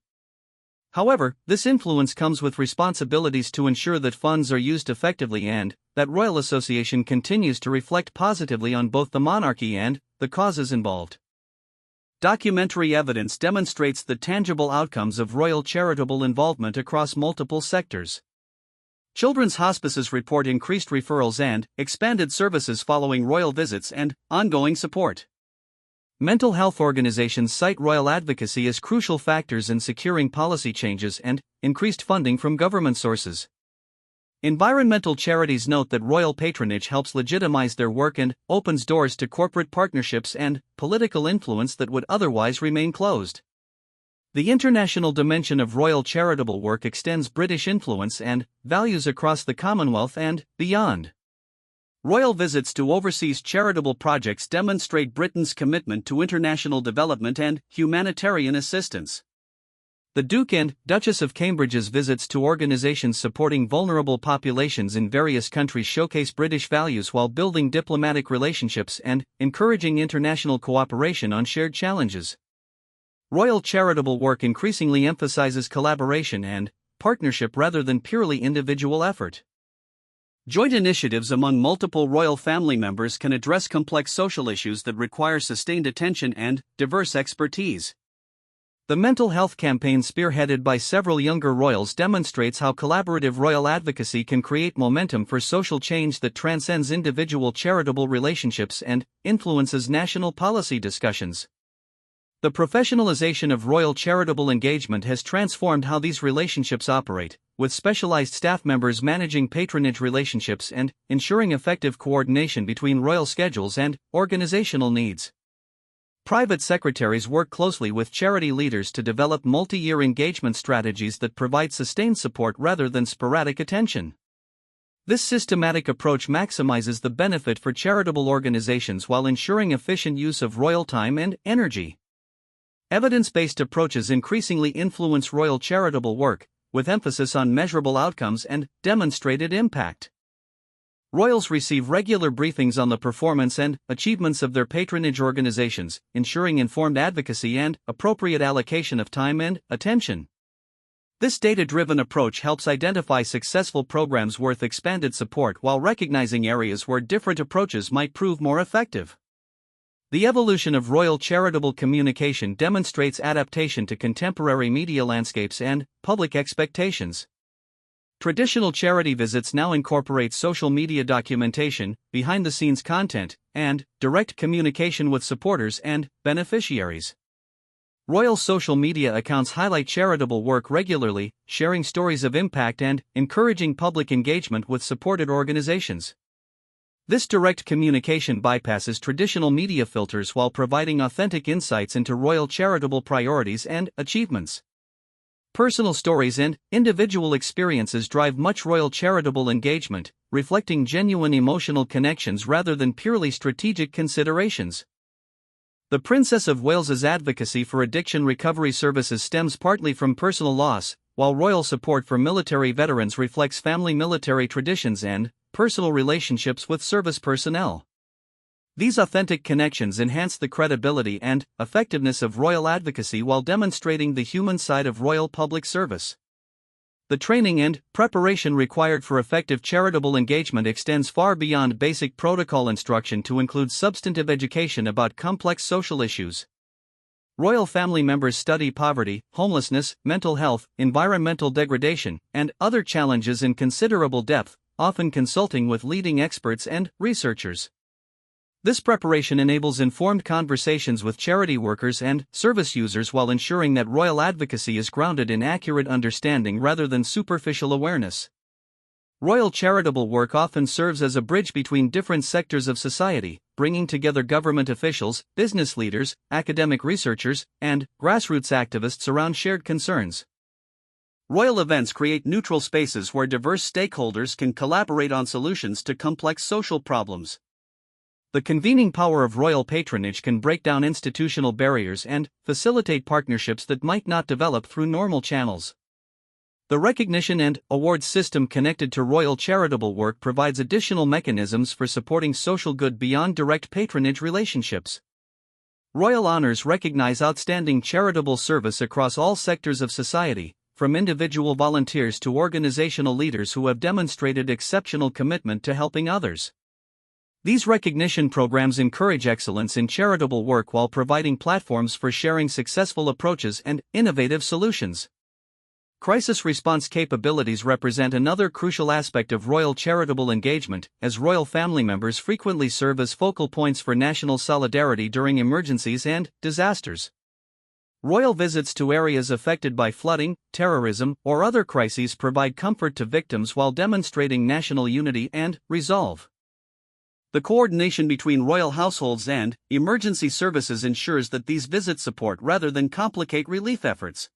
However, this influence comes with responsibilities to ensure that funds are used effectively and that royal association continues to reflect positively on both the monarchy and the causes involved. Documentary evidence demonstrates the tangible outcomes of royal charitable involvement across multiple sectors. Children's hospices report increased referrals and expanded services following royal visits and ongoing support. Mental health organizations cite royal advocacy as crucial factors in securing policy changes and increased funding from government sources. Environmental charities note that royal patronage helps legitimize their work and opens doors to corporate partnerships and political influence that would otherwise remain closed. The international dimension of royal charitable work extends British influence and values across the Commonwealth and beyond. Royal visits to overseas charitable projects demonstrate Britain's commitment to international development and humanitarian assistance. The Duke and Duchess of Cambridge's visits to organizations supporting vulnerable populations in various countries showcase British values while building diplomatic relationships and encouraging international cooperation on shared challenges. Royal charitable work increasingly emphasizes collaboration and partnership rather than purely individual effort. Joint initiatives among multiple royal family members can address complex social issues that require sustained attention and diverse expertise. The mental health campaign spearheaded by several younger royals demonstrates how collaborative royal advocacy can create momentum for social change that transcends individual charitable relationships and influences national policy discussions. The professionalization of royal charitable engagement has transformed how these relationships operate, with specialized staff members managing patronage relationships and ensuring effective coordination between royal schedules and organizational needs. Private secretaries work closely with charity leaders to develop multi-year engagement strategies that provide sustained support rather than sporadic attention. This systematic approach maximizes the benefit for charitable organizations while ensuring efficient use of royal time and energy. Evidence-based approaches increasingly influence royal charitable work, with emphasis on measurable outcomes and demonstrated impact. Royals receive regular briefings on the performance and achievements of their patronage organizations, ensuring informed advocacy and appropriate allocation of time and attention. This data-driven approach helps identify successful programs worth expanded support while recognizing areas where different approaches might prove more effective. The evolution of royal charitable communication demonstrates adaptation to contemporary media landscapes and public expectations. Traditional charity visits now incorporate social media documentation, behind-the-scenes content, and direct communication with supporters and beneficiaries. Royal social media accounts highlight charitable work regularly, sharing stories of impact and encouraging public engagement with supported organizations. This direct communication bypasses traditional media filters while providing authentic insights into royal charitable priorities and achievements. Personal stories and individual experiences drive much royal charitable engagement, reflecting genuine emotional connections rather than purely strategic considerations. The Princess of Wales's advocacy for addiction recovery services stems partly from personal loss, while royal support for military veterans reflects family military traditions and personal relationships with service personnel. These authentic connections enhance the credibility and effectiveness of royal advocacy while demonstrating the human side of royal public service. The training and preparation required for effective charitable engagement extends far beyond basic protocol instruction to include substantive education about complex social issues. Royal family members study poverty, homelessness, mental health, environmental degradation, and other challenges in considerable depth, often consulting with leading experts and researchers. This preparation enables informed conversations with charity workers and service users while ensuring that royal advocacy is grounded in accurate understanding rather than superficial awareness. Royal charitable work often serves as a bridge between different sectors of society, bringing together government officials, business leaders, academic researchers, and grassroots activists around shared concerns. Royal events create neutral spaces where diverse stakeholders can collaborate on solutions to complex social problems. The convening power of royal patronage can break down institutional barriers and facilitate partnerships that might not develop through normal channels. The recognition and awards system connected to royal charitable work provides additional mechanisms for supporting social good beyond direct patronage relationships. Royal honors recognize outstanding charitable service across all sectors of society, from individual volunteers to organizational leaders who have demonstrated exceptional commitment to helping others. These recognition programs encourage excellence in charitable work while providing platforms for sharing successful approaches and innovative solutions. Crisis response capabilities represent another crucial aspect of royal charitable engagement, as royal family members frequently serve as focal points for national solidarity during emergencies and disasters. Royal visits to areas affected by flooding, terrorism, or other crises provide comfort to victims while demonstrating national unity and resolve. The coordination between royal households and emergency services ensures that these visits support rather than complicate relief efforts.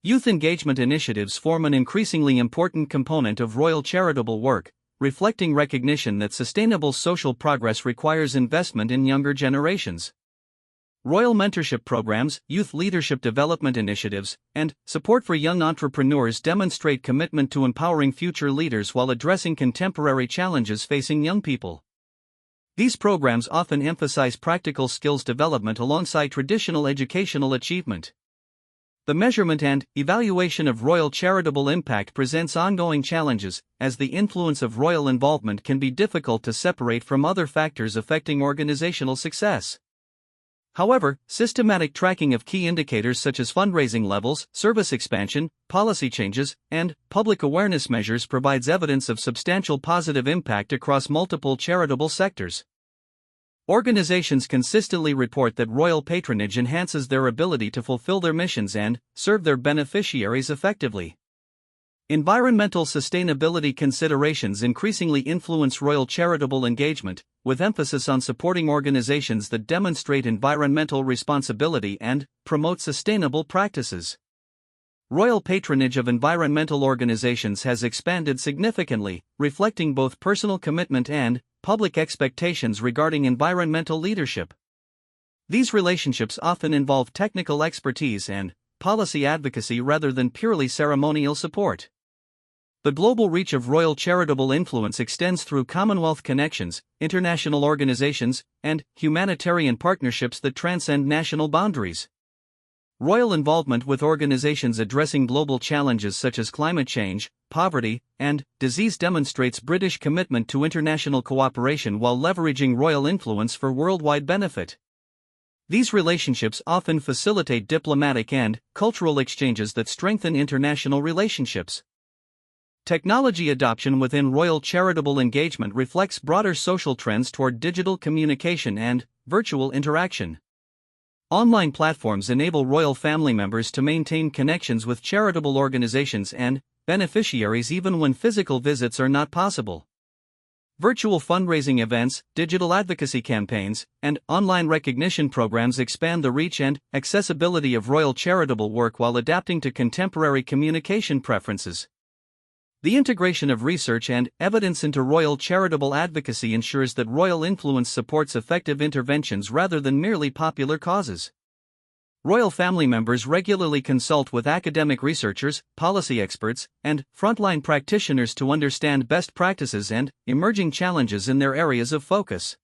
Youth engagement initiatives form an increasingly important component of royal charitable work, reflecting recognition that sustainable social progress requires investment in younger generations. Royal mentorship programs, youth leadership development initiatives, and support for young entrepreneurs demonstrate commitment to empowering future leaders while addressing contemporary challenges facing young people. These programs often emphasize practical skills development alongside traditional educational achievement. The measurement and evaluation of royal charitable impact presents ongoing challenges, as the influence of royal involvement can be difficult to separate from other factors affecting organizational success. However, systematic tracking of key indicators such as fundraising levels, service expansion, policy changes, and public awareness measures provides evidence of substantial positive impact across multiple charitable sectors. Organizations consistently report that royal patronage enhances their ability to fulfill their missions and serve their beneficiaries effectively. Environmental sustainability considerations increasingly influence royal charitable engagement, with emphasis on supporting organizations that demonstrate environmental responsibility and promote sustainable practices. Royal patronage of environmental organizations has expanded significantly, reflecting both personal commitment and public expectations regarding environmental leadership. These relationships often involve technical expertise and policy advocacy rather than purely ceremonial support. The global reach of royal charitable influence extends through Commonwealth connections, international organizations, and humanitarian partnerships that transcend national boundaries. Royal involvement with organizations addressing global challenges such as climate change, poverty, and disease demonstrates British commitment to international cooperation while leveraging royal influence for worldwide benefit. These relationships often facilitate diplomatic and cultural exchanges that strengthen international relationships. Technology adoption within royal charitable engagement reflects broader social trends toward digital communication and virtual interaction. Online platforms enable royal family members to maintain connections with charitable organizations and beneficiaries even when physical visits are not possible. Virtual fundraising events, digital advocacy campaigns, and online recognition programs expand the reach and accessibility of royal charitable work while adapting to contemporary communication preferences. The integration of research and evidence into royal charitable advocacy ensures that royal influence supports effective interventions rather than merely popular causes. Royal family members regularly consult with academic researchers, policy experts, and frontline practitioners to understand best practices and emerging challenges in their areas of focus.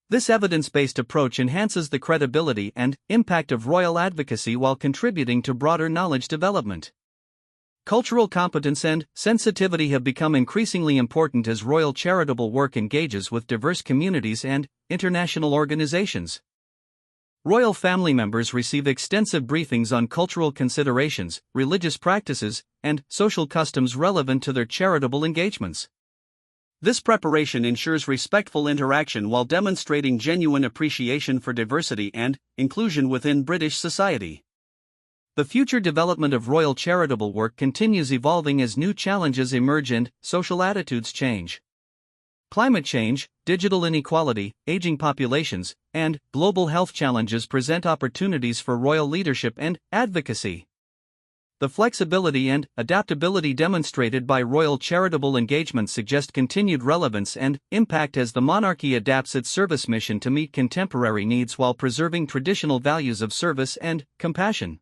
This evidence-based approach enhances the credibility and impact of royal advocacy while contributing to broader knowledge development. Cultural competence and sensitivity have become increasingly important as royal charitable work engages with diverse communities and international organizations. Royal family members receive extensive briefings on cultural considerations, religious practices, and social customs relevant to their charitable engagements. This preparation ensures respectful interaction while demonstrating genuine appreciation for diversity and inclusion within British society. The future development of royal charitable work continues evolving as new challenges emerge and social attitudes change. Climate change, digital inequality, aging populations, and global health challenges present opportunities for royal leadership and advocacy. The flexibility and adaptability demonstrated by royal charitable engagement suggest continued relevance and impact as the monarchy adapts its service mission to meet contemporary needs while preserving traditional values of service and compassion.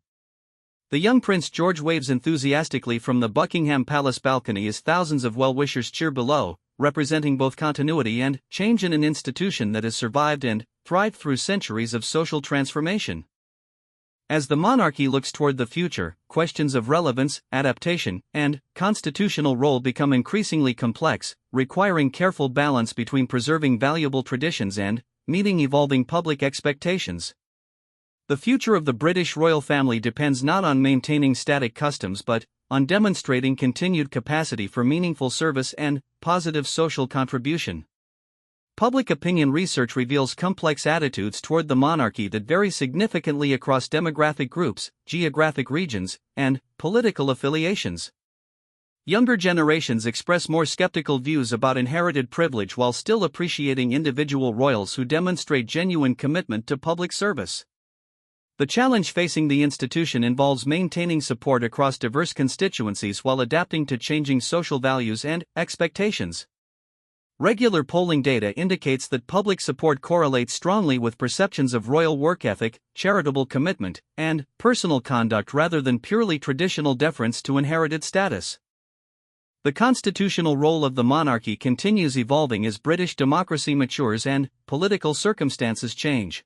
The young Prince George waves enthusiastically from the Buckingham Palace balcony as thousands of well-wishers cheer below, representing both continuity and change in an institution that has survived and thrived through centuries of social transformation. As the monarchy looks toward the future, questions of relevance, adaptation, and constitutional role become increasingly complex, requiring careful balance between preserving valuable traditions and meeting evolving public expectations. The future of the British royal family depends not on maintaining static customs but on demonstrating continued capacity for meaningful service and positive social contribution. Public opinion research reveals complex attitudes toward the monarchy that vary significantly across demographic groups, geographic regions, and political affiliations. Younger generations express more skeptical views about inherited privilege while still appreciating individual royals who demonstrate genuine commitment to public service. The challenge facing the institution involves maintaining support across diverse constituencies while adapting to changing social values and expectations. Regular polling data indicates that public support correlates strongly with perceptions of royal work ethic, charitable commitment, and personal conduct rather than purely traditional deference to inherited status. The constitutional role of the monarchy continues evolving as British democracy matures and political circumstances change.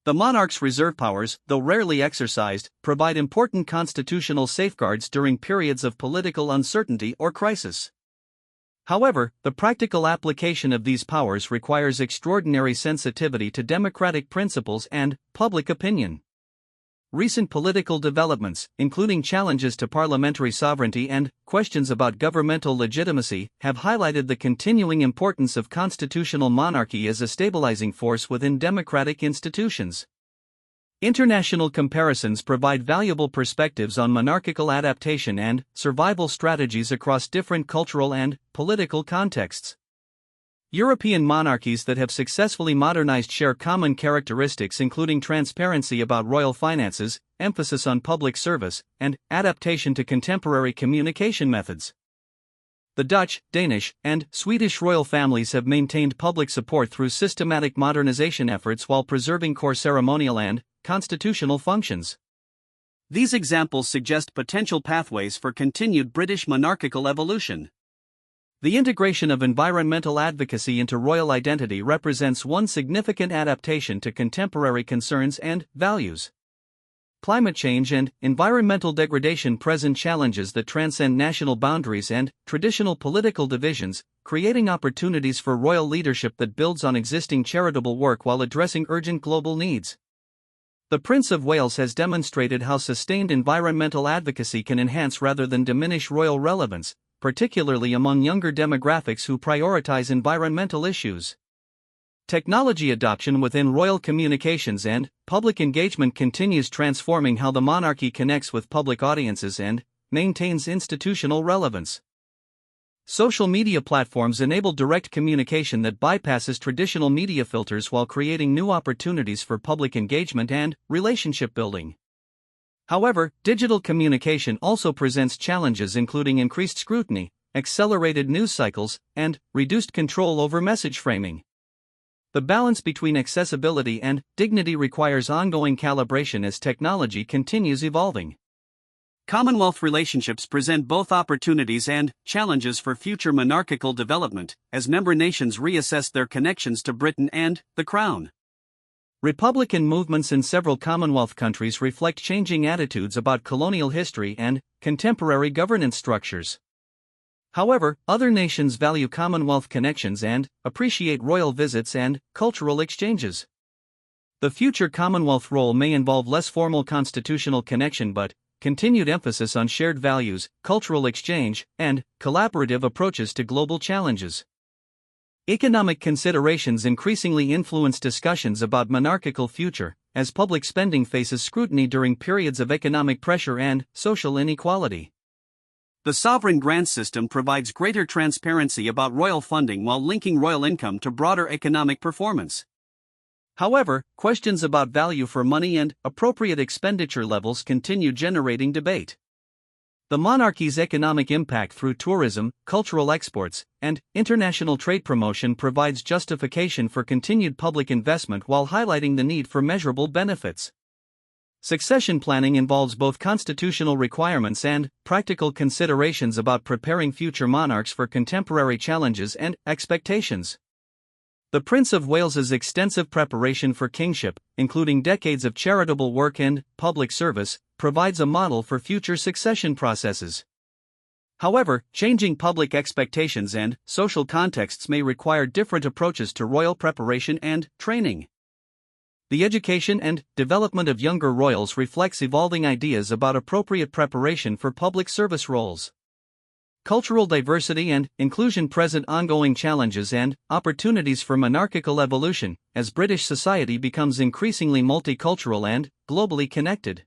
The monarch's reserve powers, though rarely exercised, provide important constitutional safeguards during periods of political uncertainty or crisis. However, the practical application of these powers requires extraordinary sensitivity to democratic principles and public opinion. Recent political developments, including challenges to parliamentary sovereignty and questions about governmental legitimacy, have highlighted the continuing importance of constitutional monarchy as a stabilizing force within democratic institutions. International comparisons provide valuable perspectives on monarchical adaptation and survival strategies across different cultural and political contexts. European monarchies that have successfully modernized share common characteristics including transparency about royal finances, emphasis on public service, and adaptation to contemporary communication methods. The Dutch, Danish, and Swedish royal families have maintained public support through systematic modernization efforts while preserving core ceremonial and constitutional functions. These examples suggest potential pathways for continued British monarchical evolution. The integration of environmental advocacy into royal identity represents one significant adaptation to contemporary concerns and values. Climate change and environmental degradation present challenges that transcend national boundaries and traditional political divisions, creating opportunities for royal leadership that builds on existing charitable work while addressing urgent global needs. The Prince of Wales has demonstrated how sustained environmental advocacy can enhance rather than diminish royal relevance, particularly among younger demographics who prioritize environmental issues. Technology adoption within royal communications and public engagement continues transforming how the monarchy connects with public audiences and maintains institutional relevance. Social media platforms enable direct communication that bypasses traditional media filters while creating new opportunities for public engagement and relationship building. However, digital communication also presents challenges including increased scrutiny, accelerated news cycles, and reduced control over message framing. The balance between accessibility and dignity requires ongoing calibration as technology continues evolving. Commonwealth relationships present both opportunities and challenges for future monarchical development, as member nations reassess their connections to Britain and the Crown. Republican movements in several Commonwealth countries reflect changing attitudes about colonial history and contemporary governance structures. However, other nations value Commonwealth connections and appreciate royal visits and cultural exchanges. The future Commonwealth role may involve less formal constitutional connection but continued emphasis on shared values, cultural exchange, and collaborative approaches to global challenges. Economic considerations increasingly influence discussions about monarchical future, as public spending faces scrutiny during periods of economic pressure and social inequality. The sovereign grant system provides greater transparency about royal funding while linking royal income to broader economic performance. However, questions about value for money and appropriate expenditure levels continue generating debate. The monarchy's economic impact through tourism, cultural exports, and international trade promotion provides justification for continued public investment while highlighting the need for measurable benefits. Succession planning involves both constitutional requirements and practical considerations about preparing future monarchs for contemporary challenges and expectations. The Prince of Wales's extensive preparation for kingship, including decades of charitable work and public service, provides a model for future succession processes. However, changing public expectations and social contexts may require different approaches to royal preparation and training. The education and development of younger royals reflects evolving ideas about appropriate preparation for public service roles. Cultural diversity and inclusion present ongoing challenges and opportunities for monarchical evolution, as British society becomes increasingly multicultural and globally connected.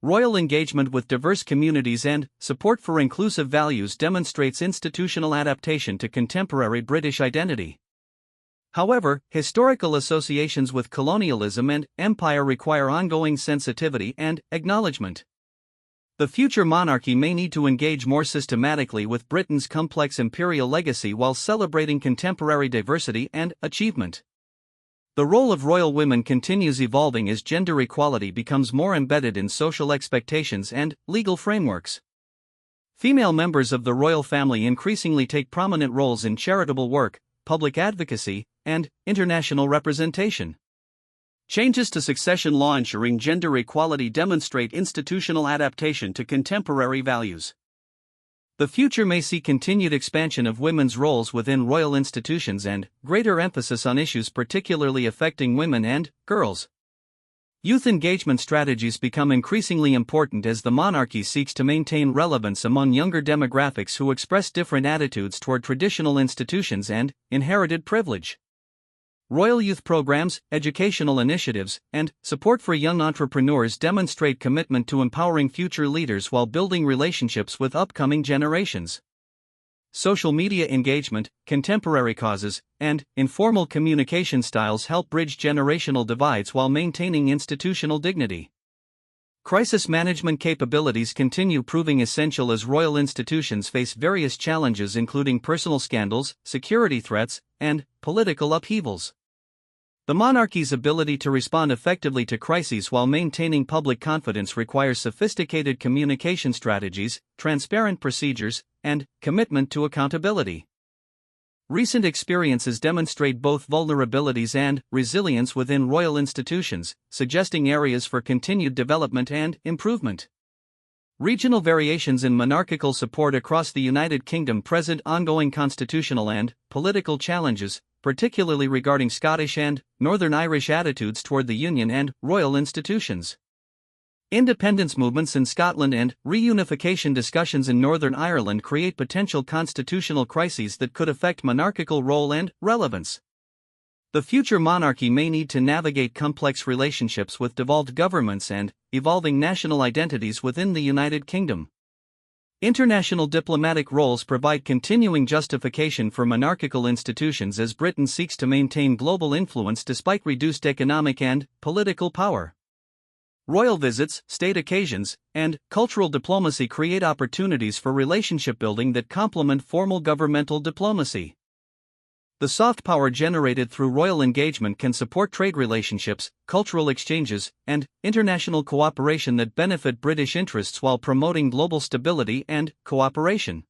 Royal engagement with diverse communities and support for inclusive values demonstrates institutional adaptation to contemporary British identity. However, historical associations with colonialism and empire require ongoing sensitivity and acknowledgement. The future monarchy may need to engage more systematically with Britain's complex imperial legacy while celebrating contemporary diversity and achievement. The role of royal women continues evolving as gender equality becomes more embedded in social expectations and legal frameworks. Female members of the royal family increasingly take prominent roles in charitable work, public advocacy, and international representation. Changes to succession law ensuring gender equality demonstrate institutional adaptation to contemporary values. The future may see continued expansion of women's roles within royal institutions and greater emphasis on issues particularly affecting women and girls. Youth engagement strategies become increasingly important as the monarchy seeks to maintain relevance among younger demographics who express different attitudes toward traditional institutions and inherited privilege. Royal youth programs, educational initiatives, and support for young entrepreneurs demonstrate commitment to empowering future leaders while building relationships with upcoming generations. Social media engagement, contemporary causes, and informal communication styles help bridge generational divides while maintaining institutional dignity. Crisis management capabilities continue proving essential as royal institutions face various challenges including personal scandals, security threats, and political upheavals. The monarchy's ability to respond effectively to crises while maintaining public confidence requires sophisticated communication strategies, transparent procedures, and commitment to accountability. Recent experiences demonstrate both vulnerabilities and resilience within royal institutions, suggesting areas for continued development and improvement. Regional variations in monarchical support across the United Kingdom present ongoing constitutional and political challenges, particularly regarding Scottish and Northern Irish attitudes toward the Union and royal institutions. Independence movements in Scotland and reunification discussions in Northern Ireland create potential constitutional crises that could affect monarchical role and relevance. The future monarchy may need to navigate complex relationships with devolved governments and evolving national identities within the United Kingdom. International diplomatic roles provide continuing justification for monarchical institutions as Britain seeks to maintain global influence despite reduced economic and political power. Royal visits, state occasions, and cultural diplomacy create opportunities for relationship building that complement formal governmental diplomacy. The soft power generated through royal engagement can support trade relationships, cultural exchanges, and international cooperation that benefit British interests while promoting global stability and cooperation.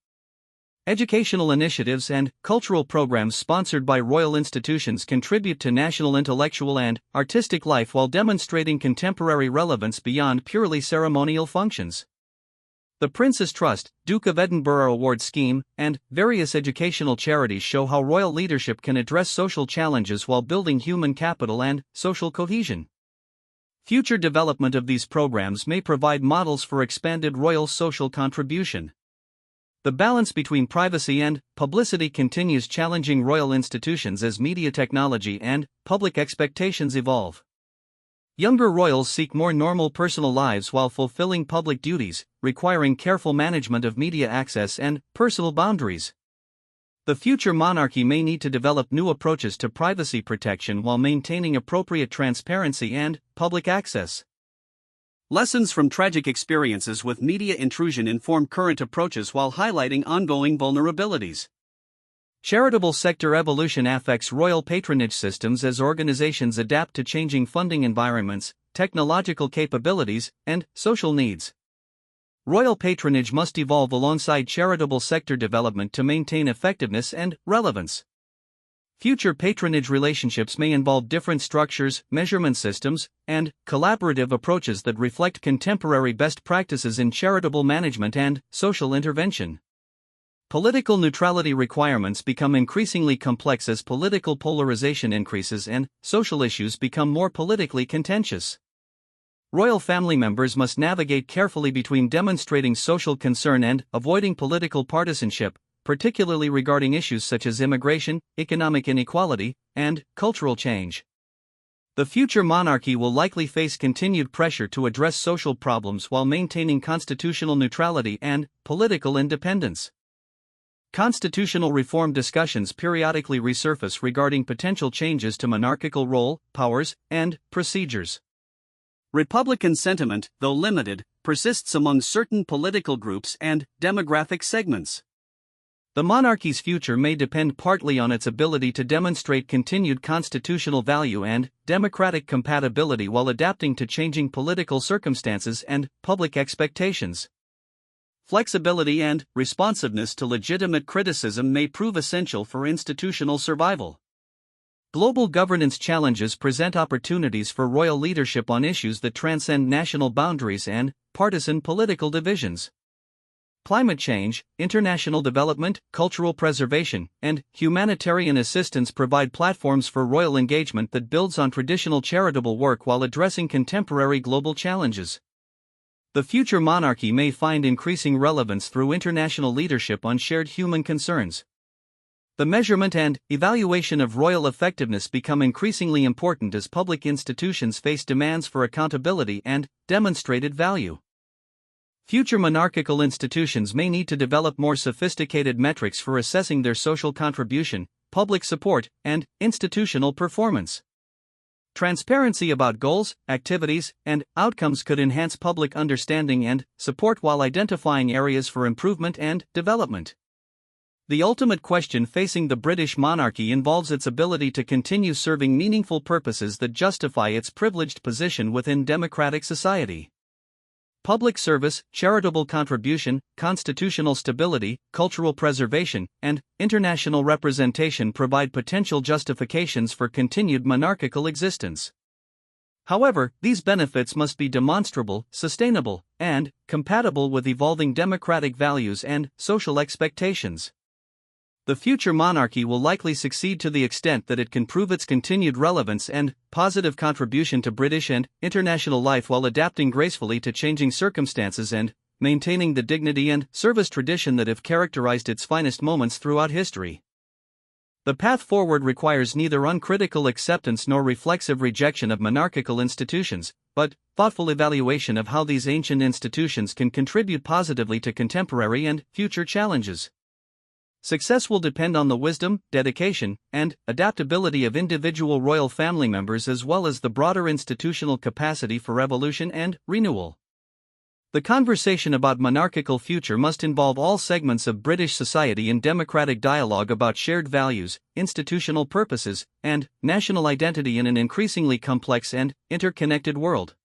Educational initiatives and cultural programs sponsored by royal institutions contribute to national intellectual and artistic life while demonstrating contemporary relevance beyond purely ceremonial functions. The Prince's Trust, Duke of Edinburgh Award Scheme, and various educational charities show how royal leadership can address social challenges while building human capital and social cohesion. Future development of these programs may provide models for expanded royal social contribution. The balance between privacy and publicity continues challenging royal institutions as media technology and public expectations evolve. Younger royals seek more normal personal lives while fulfilling public duties, requiring careful management of media access and personal boundaries. The future monarchy may need to develop new approaches to privacy protection while maintaining appropriate transparency and public access. Lessons from tragic experiences with media intrusion inform current approaches while highlighting ongoing vulnerabilities. Charitable sector evolution affects royal patronage systems as organizations adapt to changing funding environments, technological capabilities, and social needs. Royal patronage must evolve alongside charitable sector development to maintain effectiveness and relevance. Future patronage relationships may involve different structures, measurement systems, and collaborative approaches that reflect contemporary best practices in charitable management and social intervention. Political neutrality requirements become increasingly complex as political polarization increases and social issues become more politically contentious. Royal family members must navigate carefully between demonstrating social concern and avoiding political partisanship, particularly regarding issues such as immigration, economic inequality, and cultural change. The future monarchy will likely face continued pressure to address social problems while maintaining constitutional neutrality and political independence. Constitutional reform discussions periodically resurface regarding potential changes to monarchical role, powers, and procedures. Republican sentiment, though limited, persists among certain political groups and demographic segments. The monarchy's future may depend partly on its ability to demonstrate continued constitutional value and democratic compatibility while adapting to changing political circumstances and public expectations. Flexibility and responsiveness to legitimate criticism may prove essential for institutional survival. Global governance challenges present opportunities for royal leadership on issues that transcend national boundaries and partisan political divisions. Climate change, international development, cultural preservation, and humanitarian assistance provide platforms for royal engagement that builds on traditional charitable work while addressing contemporary global challenges. The future monarchy may find increasing relevance through international leadership on shared human concerns. The measurement and evaluation of royal effectiveness become increasingly important as public institutions face demands for accountability and demonstrated value. Future monarchical institutions may need to develop more sophisticated metrics for assessing their social contribution, public support, and institutional performance. Transparency about goals, activities, and outcomes could enhance public understanding and support while identifying areas for improvement and development. The ultimate question facing the British monarchy involves its ability to continue serving meaningful purposes that justify its privileged position within democratic society. Public service, charitable contribution, constitutional stability, cultural preservation, and international representation provide potential justifications for continued monarchical existence. However, these benefits must be demonstrable, sustainable, and compatible with evolving democratic values and social expectations. The future monarchy will likely succeed to the extent that it can prove its continued relevance and positive contribution to British and international life while adapting gracefully to changing circumstances and maintaining the dignity and service tradition that have characterized its finest moments throughout history. The path forward requires neither uncritical acceptance nor reflexive rejection of monarchical institutions, but thoughtful evaluation of how these ancient institutions can contribute positively to contemporary and future challenges. Success will depend on the wisdom, dedication, and adaptability of individual royal family members as well as the broader institutional capacity for evolution and renewal. The conversation about monarchical future must involve all segments of British society in democratic dialogue about shared values, institutional purposes, and national identity in an increasingly complex and interconnected world.